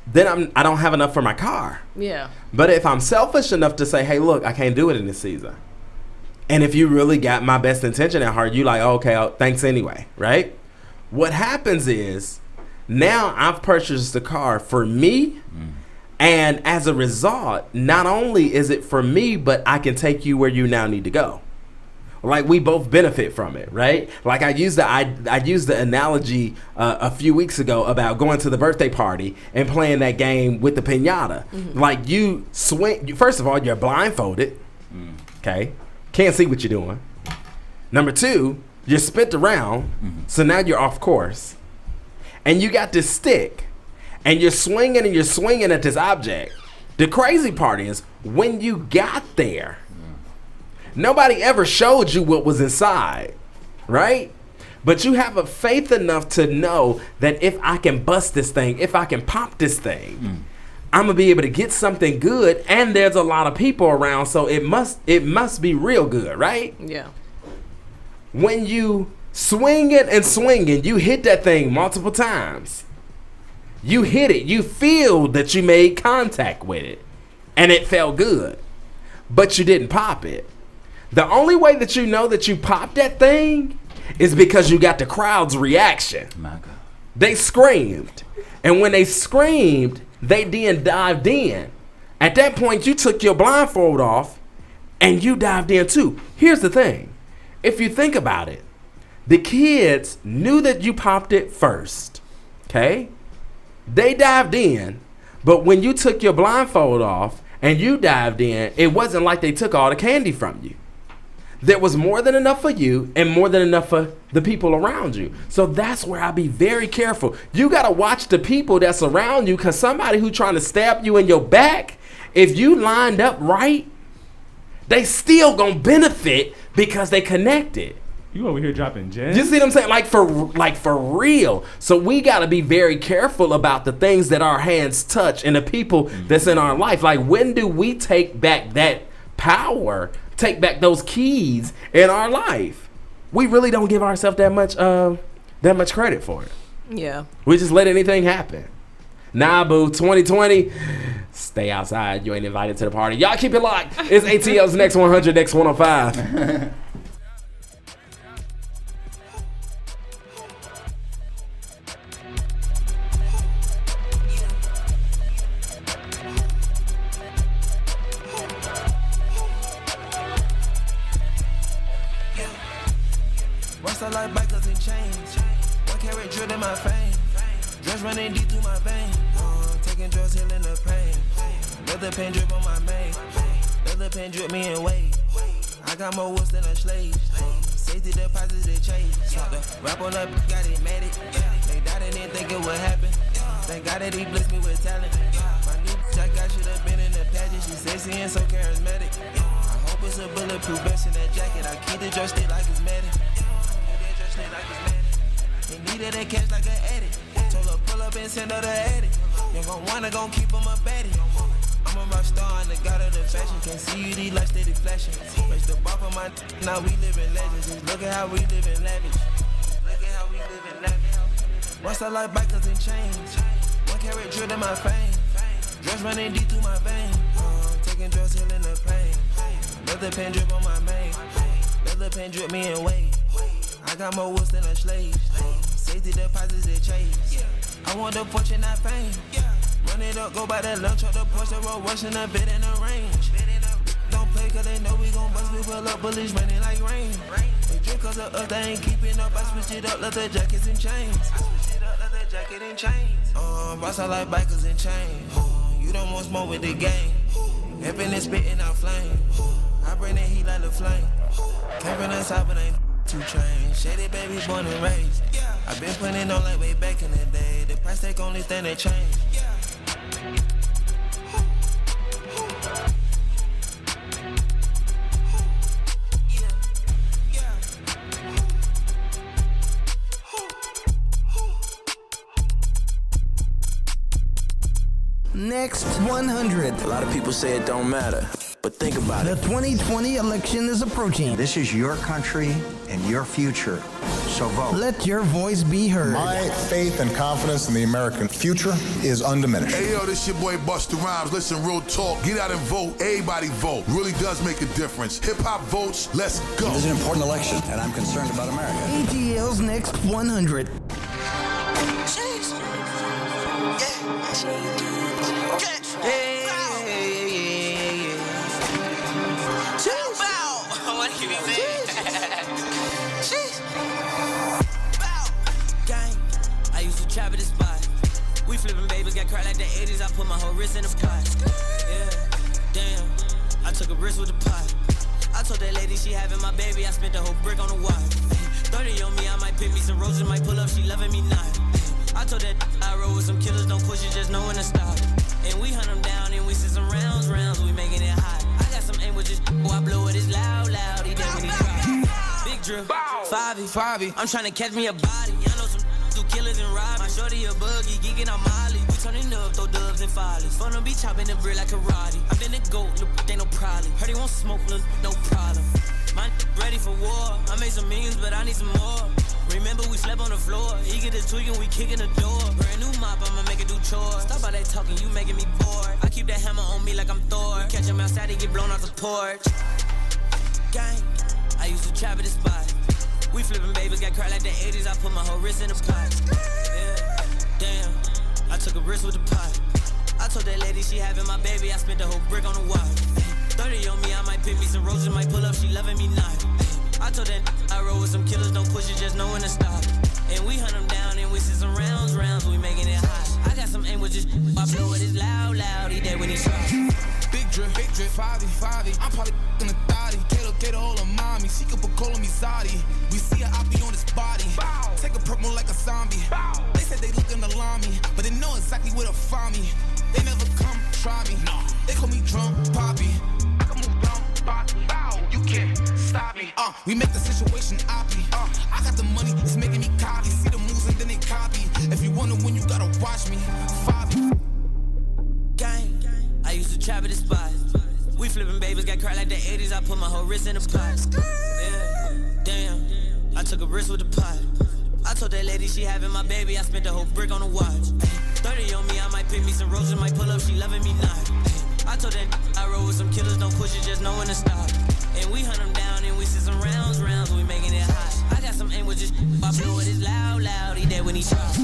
then I don't have enough for my car. Yeah. But if I'm selfish enough to say, hey, look, I can't do it in this season. And if you really got my best intention at heart, you like, oh, okay, thanks anyway, right? What happens is now I've purchased the car for me. And as a result, not only is it for me, but I can take you where you now need to go. Like, we both benefit from it, right? Like, I used the analogy a few weeks ago about going to the birthday party and playing that game with the piñata. Mm-hmm. Like, you swing. First of all, you're blindfolded. Okay, can't see what you're doing. Number two, you're spent around, so now you're off course. and you got this stick, and you're swinging at this object. The crazy part is, when you got there, nobody ever showed you what was inside, right? But you have a faith enough to know that if I can bust this thing, if I can pop this thing, I'm gonna be able to get something good, and there's a lot of people around, so it must be real good, right? Yeah. When you swinging, you hit that thing multiple times. You hit it, you feel that you made contact with it, and it felt good, but you didn't pop it. The only way that you know that you popped that thing is because you got the crowd's reaction. My God. They screamed. And when they screamed, they then dived in. At that point, you took your blindfold off and you dived in too. Here's the thing. If you think about it, the kids knew that you popped it first. Okay? They dived in, but when you took your blindfold off and you dived in, it wasn't like they took all the candy from you. There was more than enough for you and more than enough for the people around you. So that's where I be very careful. You got to watch the people that's around you, because somebody who trying to stab you in your back, if you lined up right, they still going to benefit because they connected. You over here dropping gems? You see what I'm saying? Like for real. So we got to be very careful about the things that our hands touch and the people that's in our life. Like, when do we take back that power, take back those keys in our life? We really don't give ourselves that much credit for it. Yeah. We just let anything happen. Nah, boo, 2020, stay outside. You ain't invited to the party. Y'all keep it locked. It's ATL's Next 100, Next 105. I like bikers and chains. 1 carat drill in my fame. Drugs running deep through my vein. Taking drugs, healing the pain. Another pen drip on my main. Another pen drip me and weight. I got more woods than a slave. Safety deposits they chase. The rap on up, got it mad it. They died and didn't think it would happen. Thank God that he blessed me with talent. My new jack, I should have been in the pageant. She's sexy and so charismatic. I hope it's a bulletproof vest in that jacket. I keep the drug stick like it's medic. They needed that cash like an addict. Told her pull up and send her the addict. You gon' wanna gon' keep him a baddie. I'm a rock star and the god of the fashion. Can't see you, these lights steady flashing. Raise the bar for my now we living legends. Just look at how we living lavish. Look at how we living lavish. Once I like bikers and chains. 1 carat drill in my fame. Drugs running deep through my vein. Taking drugs, healing the pain. Another pen drip on my main. Another pen drip me and weight. I got more woods than a slave. Safety deposits they chase. I want the fortune, not fame. Run it up, go by the lunch or the Porsche road, rushing a bit in the range. Don't play cause they know we gon' bust, we pull up bullets running like rain. They drink cause of us, they ain't keeping up. I switch it up, leather jackets and chains. Boss I like bikers and chains. You don't want smoke with the gang. Heaven is spitting out flame. I bring the heat like the flame. Came from the top but ain't 2 Chainz. Shady baby born and raised. I been putting on like way back in the day. The price take only thing that changed. Next 100. A lot of people say it don't matter, but think about it. The 2020 election is approaching. This is your country and your future, so vote. Let your voice be heard. My faith and confidence in the American future is undiminished. Hey, yo, this your boy Busta Rhymes. Listen, real talk. Get out and vote. Everybody vote. Really does make a difference. Hip-hop votes. Let's go. This is an important election, and I'm concerned about America. ATL's Next 100. I used to trap at the spot. We flipping babies, got cracked like the 80s. I put my whole wrist in the pot. Yeah, damn. I took a risk with the pot. I told that lady she having my baby. I spent the whole brick on the watch. 30 on me, I might pick me some roses, might pull up. She loving me not. I told that I roll with some killers, don't push it, just know when to stop. And we hunt them down and we see some rounds, we making it hot. I got some aim with this, I blow it, it's loud, he dead when he drop. Big drip, 5 I'm trying to catch me a body. I know some do killers and rob. My shorty a buggy, geeking on Molly. We turning up, throw dubs and follies. Fun to be chopping the brick like karate. I been a goat, look, ain't no problem. Heard he won't smoke, look, no problem. My ready for war. I made some millions, but I need some more. Remember we slept on the floor. He get this tweaking, we kicking the door. Brand new mop, I'ma make it do chores. Stop all that talking, you making me bored. I keep that hammer on me like I'm Thor. Catch him outside, he get blown off the porch. Gang, I used to trap at the spot. We flipping babies, got cracked like the 80s. I put my whole wrist in the pot. Yeah, damn, I took a risk with the pot. I told that lady she having my baby. I spent the whole brick on the watch. 30 on me, I might pick me some roses, might pull up, she loving me not. I told that I roll with some killers, don't push it, just know when to stop. And we hunt them down and we see some rounds, we making it hot. I got some aim with this, I blow it, it's loud, he dead when he shot. Big drip, 5 I'm probably in the thotty. Kato, hold on mommy, she could put coal on me Zadi. We see her, I be on this body. Bow. Take a purple like a zombie. Bow. They said they looking to alarm me, but they know exactly where to find me. They never come try me. No. They call me Drum Poppy. I can move down, bow. You can't stop me. We make the situation oppy. I got the money, it's making me copy. See the moves and then they copy. If you wonder when, you gotta watch me. 5 Gang, I used to trap at the spot. We flipping babies, got cracked like the 80s. I put my whole wrist in the pot. Yeah, damn, I took a risk with the pot. I told that lady she having my baby. I spent the whole brick on the watch. 30 on me, I might pick me some roses, might pull up, she loving me not. I told that I roll with some killers, don't push it, just know when to stop. And we hunt them down and we see some rounds, we making it hot. I got some aim with this, I blow it, it's loud, he dead when he shot.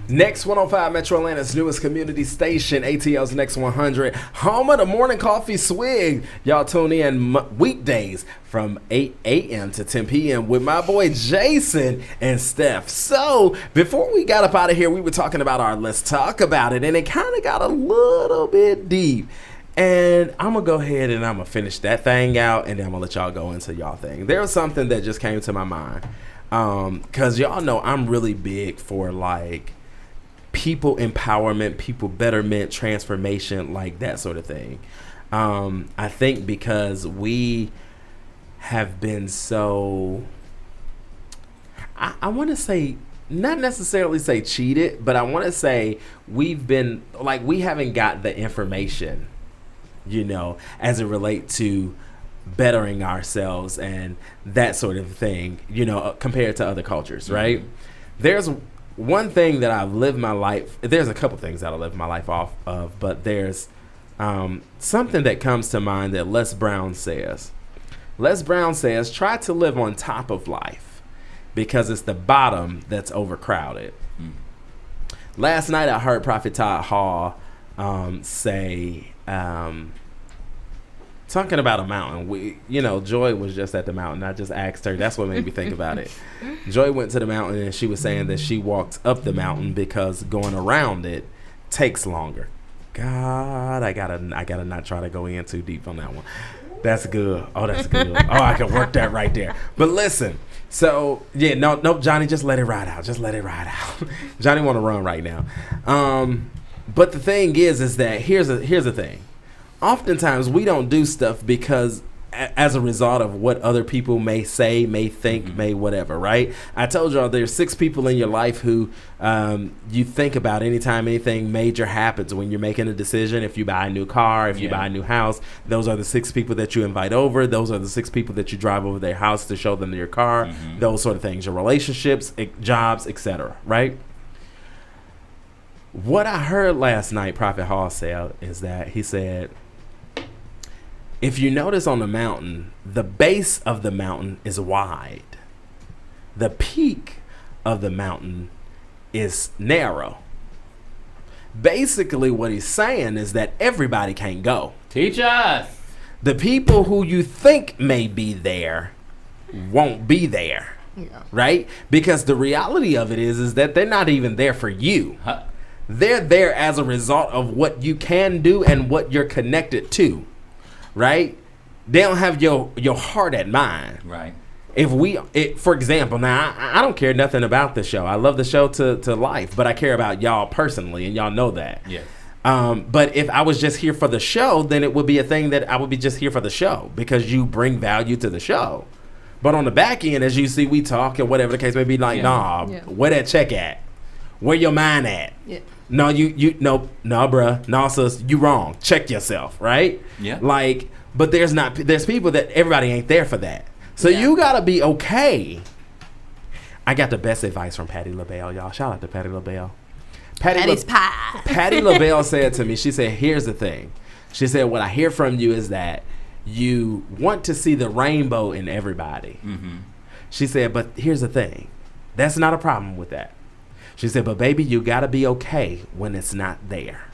Next 105 Metro Atlanta's newest community station, ATL's Next 100, home of the morning coffee swig. Y'all tune in weekdays from 8 a.m. to 10 p.m. with my boy Jason and Steph. So before we got up out of here, we were talking about our Let's Talk About It, and it kind of got a little bit deep. And I'm going to go ahead and I'm going to finish that thing out, and then I'm going to let y'all go into y'all thing. There was something that just came to my mind. Because y'all know I'm really big for, like, people empowerment, people betterment, transformation, like that sort of thing. I think because we have been so, I want to say, not necessarily say cheated, but I want to say we've been, like, we haven't got the information, you know, as it relates to bettering ourselves and that sort of thing, you know, compared to other cultures, right? Mm-hmm. There's one thing that I've lived my life, there's a couple things that I live my life off of, but there's something that comes to mind that Les Brown says. Les Brown says, try to live on top of life because it's the bottom that's overcrowded. Last night I heard Prophet Todd Hall say, talking about a mountain. Joy was just at the mountain. I just asked her. That's what made me think about it. Joy went to the mountain and she was saying that she walked up the mountain because going around it takes longer. God, I gotta not try to go in too deep on that one. That's good. Oh, that's good. Oh, I can work that right there. But listen. So yeah, no, Johnny, just let it ride out. Just let it ride out. Johnny want to run right now. But the thing is that here's the thing. Oftentimes we don't do stuff because as a result of what other people may say, may think, may whatever, right? I told y'all there's 6 people in your life who you think about anytime anything major happens when you're making a decision. If you buy a new car, if you buy a new house, those are the 6 people that you invite over. Those are the 6 people that you drive over their house to show them your car, those sort of things, your relationships, jobs, etc., right? What I heard last night, Prophet Hall said, is that he said, if you notice on the mountain, the base of the mountain is wide. The peak of the mountain is narrow. Basically, what he's saying is that everybody can't go. Teach us. The people who you think may be there won't be there. Yeah. Right? Because the reality of it is that they're not even there for you. They're there as a result of what you can do and what you're connected to. Right? They don't have your heart at mind. Right. for example, now I don't care nothing about the show. I love the show to life, but I care about y'all personally, and y'all know that. Yes. But if I was just here for the show, then it would be a thing that I would be just here for the show because you bring value to the show. But on the back end, as you see, we talk and whatever the case may be, like, where that check at? Where your mind at? Yeah. No, no, bruh, no, sis, you wrong. Check yourself, right? Yeah. Like, but there's people that everybody ain't there for that. So you gotta be okay. I got the best advice from Patti LaBelle, y'all. Shout out to Patti LaBelle. Patty's pie. Patti LaBelle said to me, she said, here's the thing. She said, what I hear from you is that you want to see the rainbow in everybody. Mm-hmm. She said, but here's the thing. That's not a problem with that. She said, but baby, you gotta be okay when it's not there.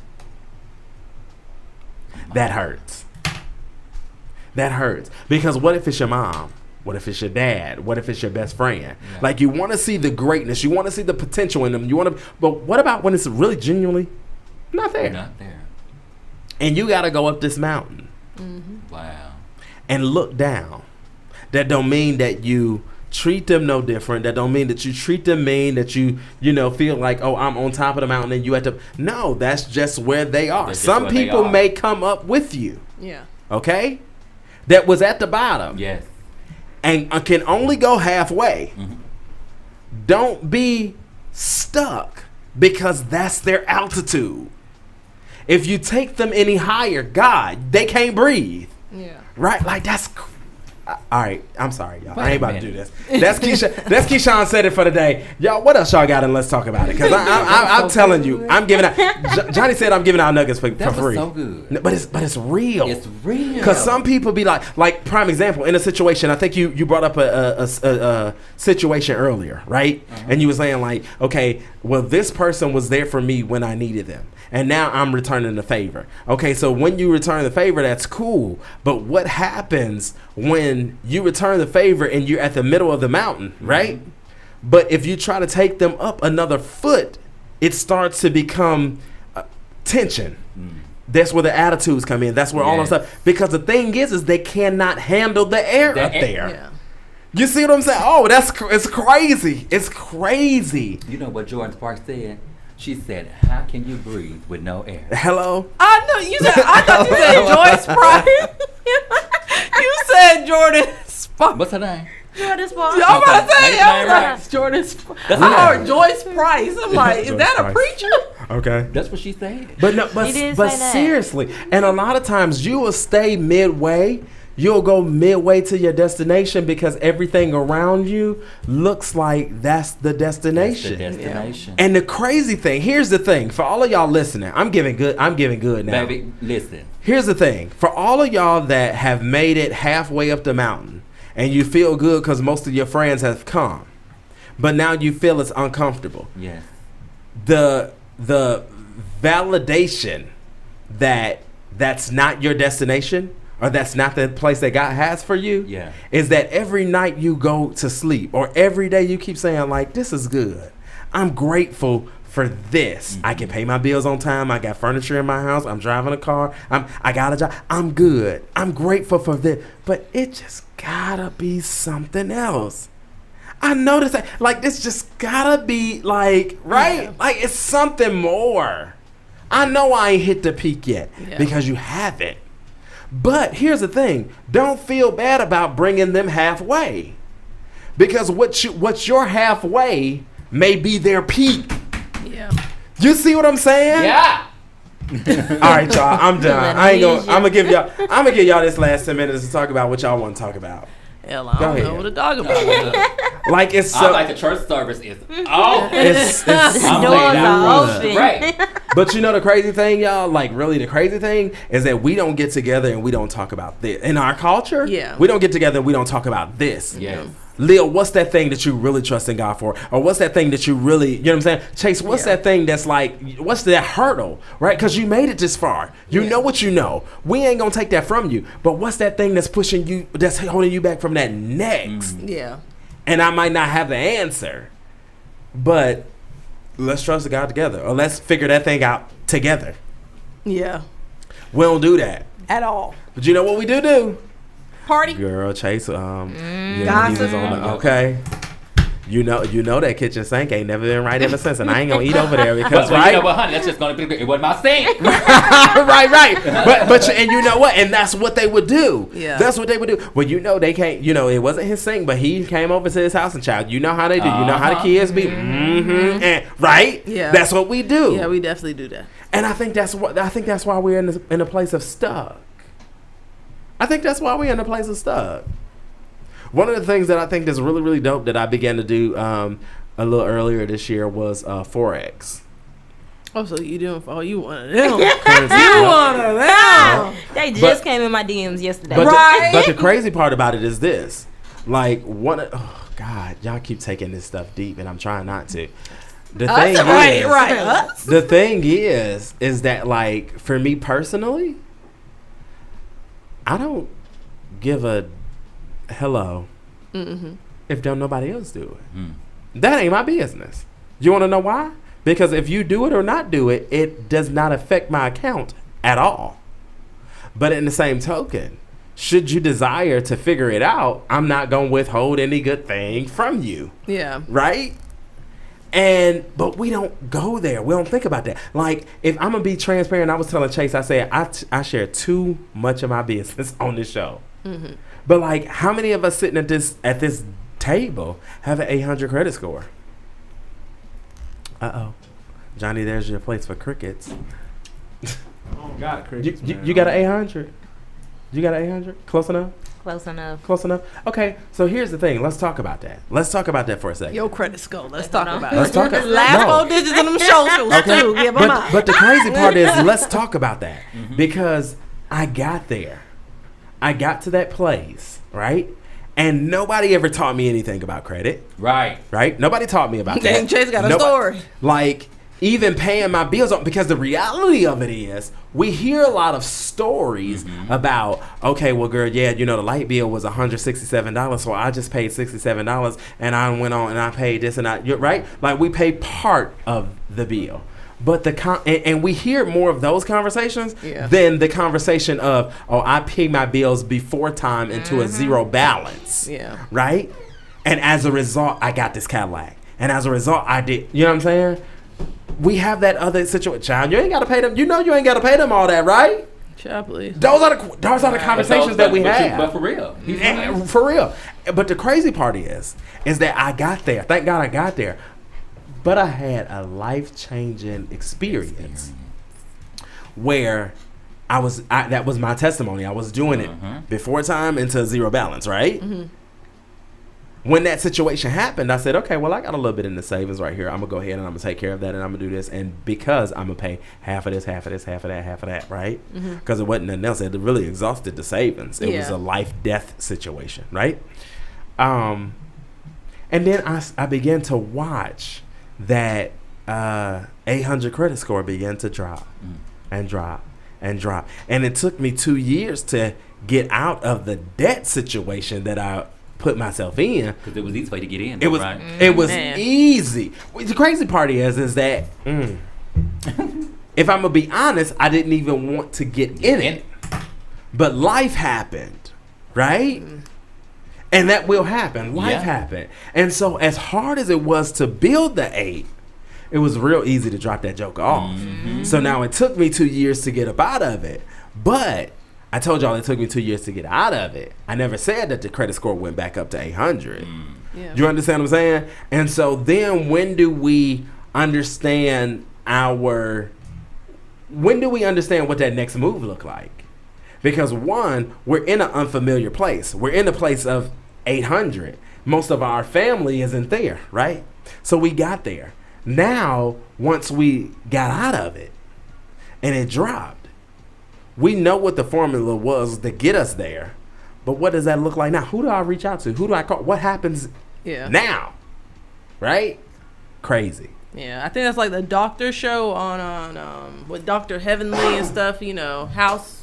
That hurts. That hurts. Because what if it's your mom? What if it's your dad? What if it's your best friend? Yeah. Like, you want to see the greatness. You want to see the potential in them. But what about when it's really genuinely not there? Not there. And you got to go up this mountain. Mm-hmm. Wow. And look down. That don't mean that you treat them no different. That don't mean that you treat them mean, that you feel like, oh, I'm on top of the mountain and you at the... No, that's just where they are. Some people may come up with you. Yeah. Okay? That was at the bottom. Yes. And can only go halfway. Mm-hmm. Don't be stuck because that's their altitude. If you take them any higher, God, they can't breathe. Yeah. Right? Like, that's... All right, I'm sorry, y'all. I ain't about to do this. That's Keishaun said it for the day. Y'all, what else y'all got? And let's talk about it. Because I'm telling you, I'm giving out... Johnny said I'm giving out nuggets for free. That was so good. But it's real. It's real. Because some people be like, prime example, in a situation, I think you brought up a situation earlier, right? Uh-huh. And you were saying, like, okay, well, this person was there for me when I needed them. And now I'm returning the favor. Okay, so when you return the favor, that's cool. But what happens when you return the favor and you're at the middle of the mountain, right? Mm-hmm. But if you try to take them up another foot, it starts to become tension. Mm. That's where the attitudes come in. That's where all of stuff. Because the thing is they cannot handle the air up there. Yeah. You see what I'm saying? Oh, it's crazy. It's crazy. You know what Jordan Sparks said? She said, "How can you breathe with no air?" Hello. I thought you said Joyce Price. You said Jordan Sparks. What's her name? Jordan Sparks. Y'all about to say right. Jordan Sparks. I heard Joyce Price. I'm like, is that a preacher? Okay. That's what she said. But seriously, and a lot of times you will stay midway. You'll go midway to your destination because everything around you looks like that's the destination. That's the destination. And the crazy thing, here's the thing, for all of y'all listening, I'm giving good now. Baby, listen. Here's the thing, for all of y'all that have made it halfway up the mountain and you feel good because most of your friends have come, but now you feel it's uncomfortable. Yes. The validation that that's not your destination, or that's not the place that God has for you, is that every night you go to sleep or every day you keep saying, like, this is good. I'm grateful for this. Mm-hmm. I can pay my bills on time. I got furniture in my house. I'm driving a car. I got a job. I'm good. I'm grateful for this. But it just gotta be something else. I noticed that, like, this just gotta be, like, right? Yeah. Like, it's something more. I know I ain't hit the peak yet because you haven't. But here's the thing. Don't feel bad about bringing them halfway. Because what's your halfway may be their peak. Yeah. You see what I'm saying? Yeah. All right, y'all. I'm done. I'm gonna give y'all this last 10 minutes to talk about what y'all want to talk about. Hell, I don't know what to talk about. Like, it's so, like the church service is open. It's doors are open. Right. But you know the crazy thing, y'all? Like, really the crazy thing is that we don't get together and we don't talk about this. In our culture, we don't get together and we don't talk about this. Yeah. Lil, what's that thing that you really trust in God for? Or what's that thing that you really, you know what I'm saying? Chase, what's that thing that's like, what's that hurdle, right? Because you made it this far. You know what you know. We ain't going to take that from you. But what's that thing that's pushing you, that's holding you back from that next? Yeah. And I might not have the answer, but let's trust God together. Or let's figure that thing out together. Yeah. We don't do that. At all. But you know what we do? Party. Girl, Chase. He was Gossip. on the okay. You know that kitchen sink ain't never been right ever since, and I ain't gonna eat over there because But you know what, honey? That's just gonna be. It wasn't my sink. right. But and you know what? And that's what they would do. Yeah. That's what they would do. Well, they can't. It wasn't his sink, but he came over to his house and child. You know how they do. You know how the kids be. Mm-hmm. And, right. Yeah. That's what we do. Yeah, we definitely do that. And I think that's why we're in a place of stuck. I think that's why we're in a place of stuck. One of the things that I think is really, really dope that I began to do a little earlier this year was Forex. Oh, so you doing for you one of them? You one of them? They just came in my DMs yesterday. But the crazy part about it is this: like oh God, y'all keep taking this stuff deep, and I'm trying not to. The thing is that like for me personally, I don't give a hello if don't nobody else do it. That ain't my business. You want to know why? Because if you do it or not do it, it does not affect my account at all. But in the same token, should you desire to figure it out, I'm not going to withhold any good thing from you. Yeah. Right? But we don't go there. We don't think about that. Like, if I'm going to be transparent, I was telling Chase, I said, I share too much of my business on this show. Mm-hmm. But like, how many of us sitting at this table have an 800 credit score? Johnny, there's your place for crickets. Oh, got crickets. You got an 800? You got an 800? Close enough? Close enough. Okay, so here's the thing. Let's talk about that. Let's talk about that for a second. Your credit score. Let's talk about Let's it. talk Last 4 digits in them socials too. Give them up. But the crazy part is, let's talk about that because I got there. I got to that place, right? And nobody ever taught me anything about credit. Right. Nobody taught me about that. Chase got a story. Like, even paying my bills on, because the reality of it is, we hear a lot of stories about, okay, well, girl, yeah, the light bill was $167, so I just paid $67, and I went on and I paid this and right? Like, we pay part of the bill. But and we hear more of those conversations than the conversation of, I pay my bills before time into a zero balance. Yeah. Right? And as a result, I got this Cadillac. And as a result, I did. You know what I'm saying? We have that other situation. Child, you ain't got to pay them. You ain't got to pay them all that, right? Child, please. Those are the conversations that we have. But for real. For real. But the crazy part is that I got there. Thank God I got there. But I had a life-changing experience where that was my testimony. I was doing it before time into zero balance, right? Mm-hmm. When that situation happened, I said, okay, well, I got a little bit in the savings right here. I'm going to go ahead and I'm going to take care of that and I'm going to do this. And because I'm going to pay half of this, half of this, half of that, half of that, right? Because it wasn't nothing else. It really exhausted the savings. It was a life-death situation, right? And then I began to watch that 800 credit score began to drop and drop and drop. And it took me 2 years to get out of the debt situation that I put myself in. Because it was easy to get in. It was, right? It was easy. The crazy part is that if I'm going to be honest, I didn't even want to get in it. But life happened, right? And that will happen. Life happened. And so as hard as it was to build the 8, it was real easy to drop that joke off. So now it took me 2 years to get up out of it. But I told y'all it took me 2 years to get out of it. I never said that the credit score went back up to 800. Do you understand what I'm saying? And so then when do we understand what that next move look like? Because one, we're in an unfamiliar place. We're in a place of 800. Most of our family isn't there, right? So we got there. Now, once we got out of it and it dropped, we know what the formula was to get us there. But what does that look like now? Who do I reach out to? Who do I call? What happens now? Right? Crazy. Yeah, I think that's like the doctor show on with Dr. Heavenly and stuff, House.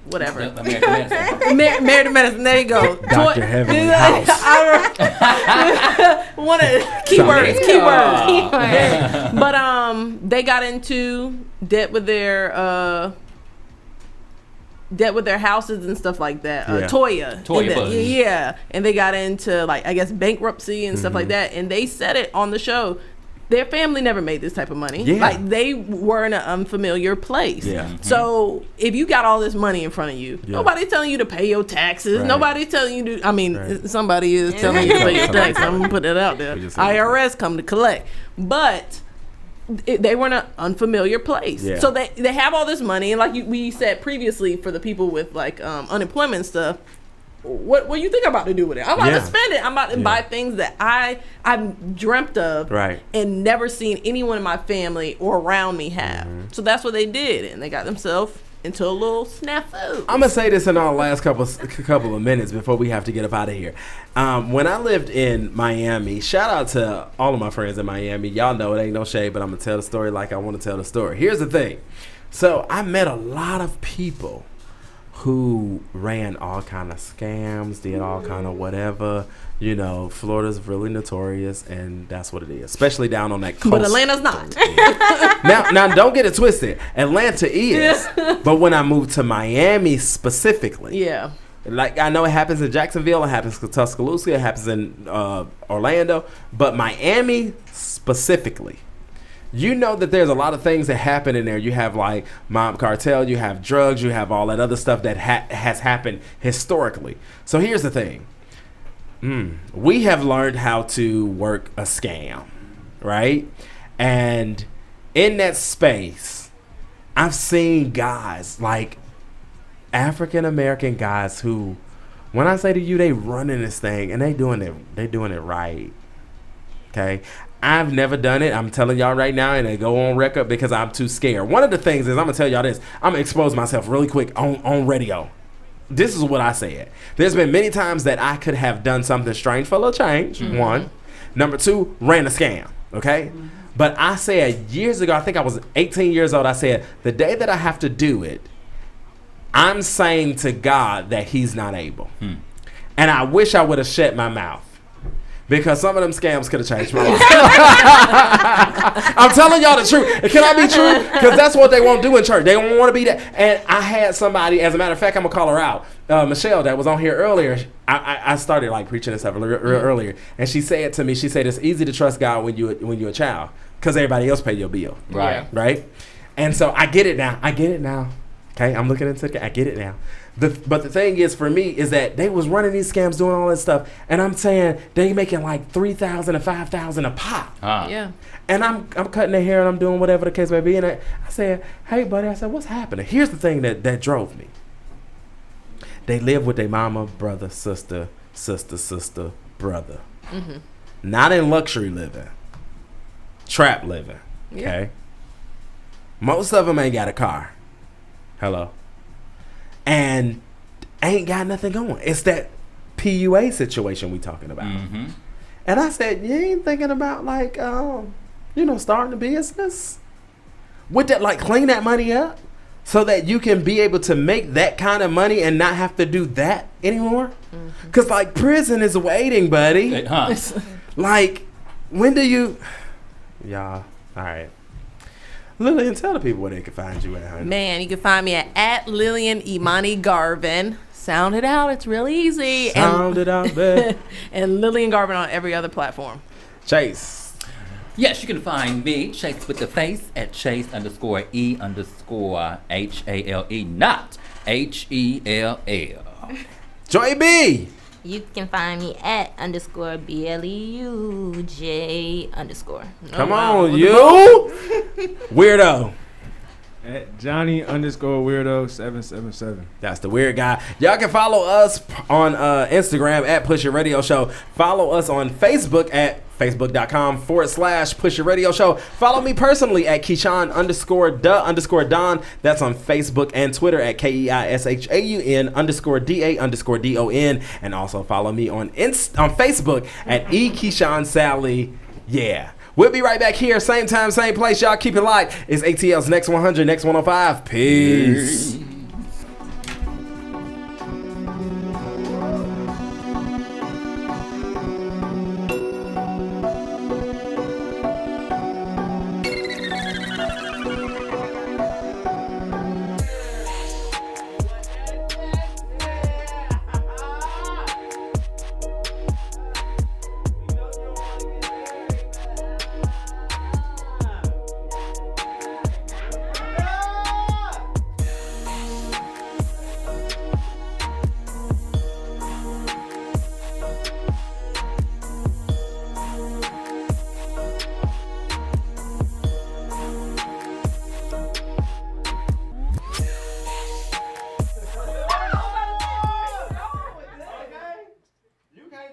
Whatever. Married to Medicine. There you go. Dr. Heavenly House. One of keywords. But they got into debt with their debt with their houses and stuff like that. Yeah. Toya Bush. Yeah, and they got into like I guess bankruptcy and stuff like that, and they said it on the show. Their family never made this type of money. Yeah. Like they were in an unfamiliar place. Yeah. So if you got all this money in front of you, nobody's telling you to pay your taxes. Right. Nobody's telling you to. I mean, somebody is telling you to pay your taxes. I'm gonna put that out there. IRS come to collect, but they were in an unfamiliar place. Yeah. So they have all this money, and like we said previously, for the people with like unemployment stuff. What you think I'm about to do with it? I'm about to spend it. I'm about to buy things that I've dreamt of and never seen anyone in my family or around me have. So that's what they did, and they got themselves into a little snafu. I'm gonna say this in our last couple of minutes before we have to get up out of here. When I lived in Miami, shout out to all of my friends in Miami. Y'all know it ain't no shade, but I'm gonna tell the story like I want to tell the story. Here's the thing. So I met a lot of people who ran all kind of scams, did all kind of whatever. You know, Florida's really notorious, and that's what it is, especially down on that coast. But Atlanta's not. Now, don't get it twisted. Atlanta is, but when I moved to Miami specifically, like I know it happens in Jacksonville, it happens in Tuscaloosa, it happens in Orlando, but Miami specifically. You know that there's a lot of things that happen in there. You have like mob cartel, you have drugs, you have all that other stuff that has happened historically. So here's the thing. We have learned how to work a scam, right? And in that space, I've seen guys like African-American guys who, when I say to you, they running this thing and they doing it right. Okay. I've never done it. I'm telling y'all right now, and they go on record because I'm too scared. One of the things is, I'm going to tell y'all this. I'm going to expose myself really quick on radio. This is what I said. There's been many times that I could have done something strange for a little change, one. Number two, ran a scam, okay? But I said years ago, I think I was 18 years old, I said, the day that I have to do it, I'm saying to God that he's not able. And I wish I would have shut my mouth. Because some of them scams could have changed my life. I'm telling y'all the truth. Can I be true? Because that's what they won't do in church. They don't want to be that. And I had somebody, as a matter of fact, I'm going to call her out. Michelle, that was on here earlier. I started like preaching this stuff earlier. And she said to me, she said, it's easy to trust God when you're a child. Because everybody else pay your bill. Right? And so I get it now. Okay, I'm looking into it. I get it now. But the thing is, for me, is that they was running these scams, doing all this stuff, and I'm saying they making like $3,000 and $5,000 a pop. And I'm cutting their hair and I'm doing whatever the case may be. And I said, hey, buddy, I said, what's happening? Here's the thing that drove me. They live with their mama, brother, sister, brother. Not in luxury living, trap living. Okay, most of them ain't got a car. Hello. And ain't got nothing going. It's that PUA situation we talking about. And I said, you ain't thinking about like, starting a business? With that, like clean that money up so that you can be able to make that kind of money and not have to do that anymore? Because like prison is waiting, buddy. Like, when do you... Y'all, all right. Lillian, tell the people where they can find you at, honey. Man, you can find me at Lillian Imani Garvin. Sound it out. It's really easy. Sound it out, man. And Lillian Garvin on every other platform. Chase. Yes, you can find me, Chase with the face, at Chase_E_HALE, not HELL. Joy B. You can find me at _BLEUJ_. Come on, you. Weirdo. At Johnny_Weirdo777. That's the weird guy. Y'all can follow us on Instagram at Push Your Radio Show. Follow us on Facebook at Facebook.com/Push Your Radio Show. Follow me personally at Keishaun_Don. That's on Facebook and Twitter at KEISHAUN_DA_DON. And also follow me on Facebook at Keishaun Sally. Yeah. We'll be right back here, same time, same place. Y'all keep it light. It's ATL's Next 100, Next 105. Peace.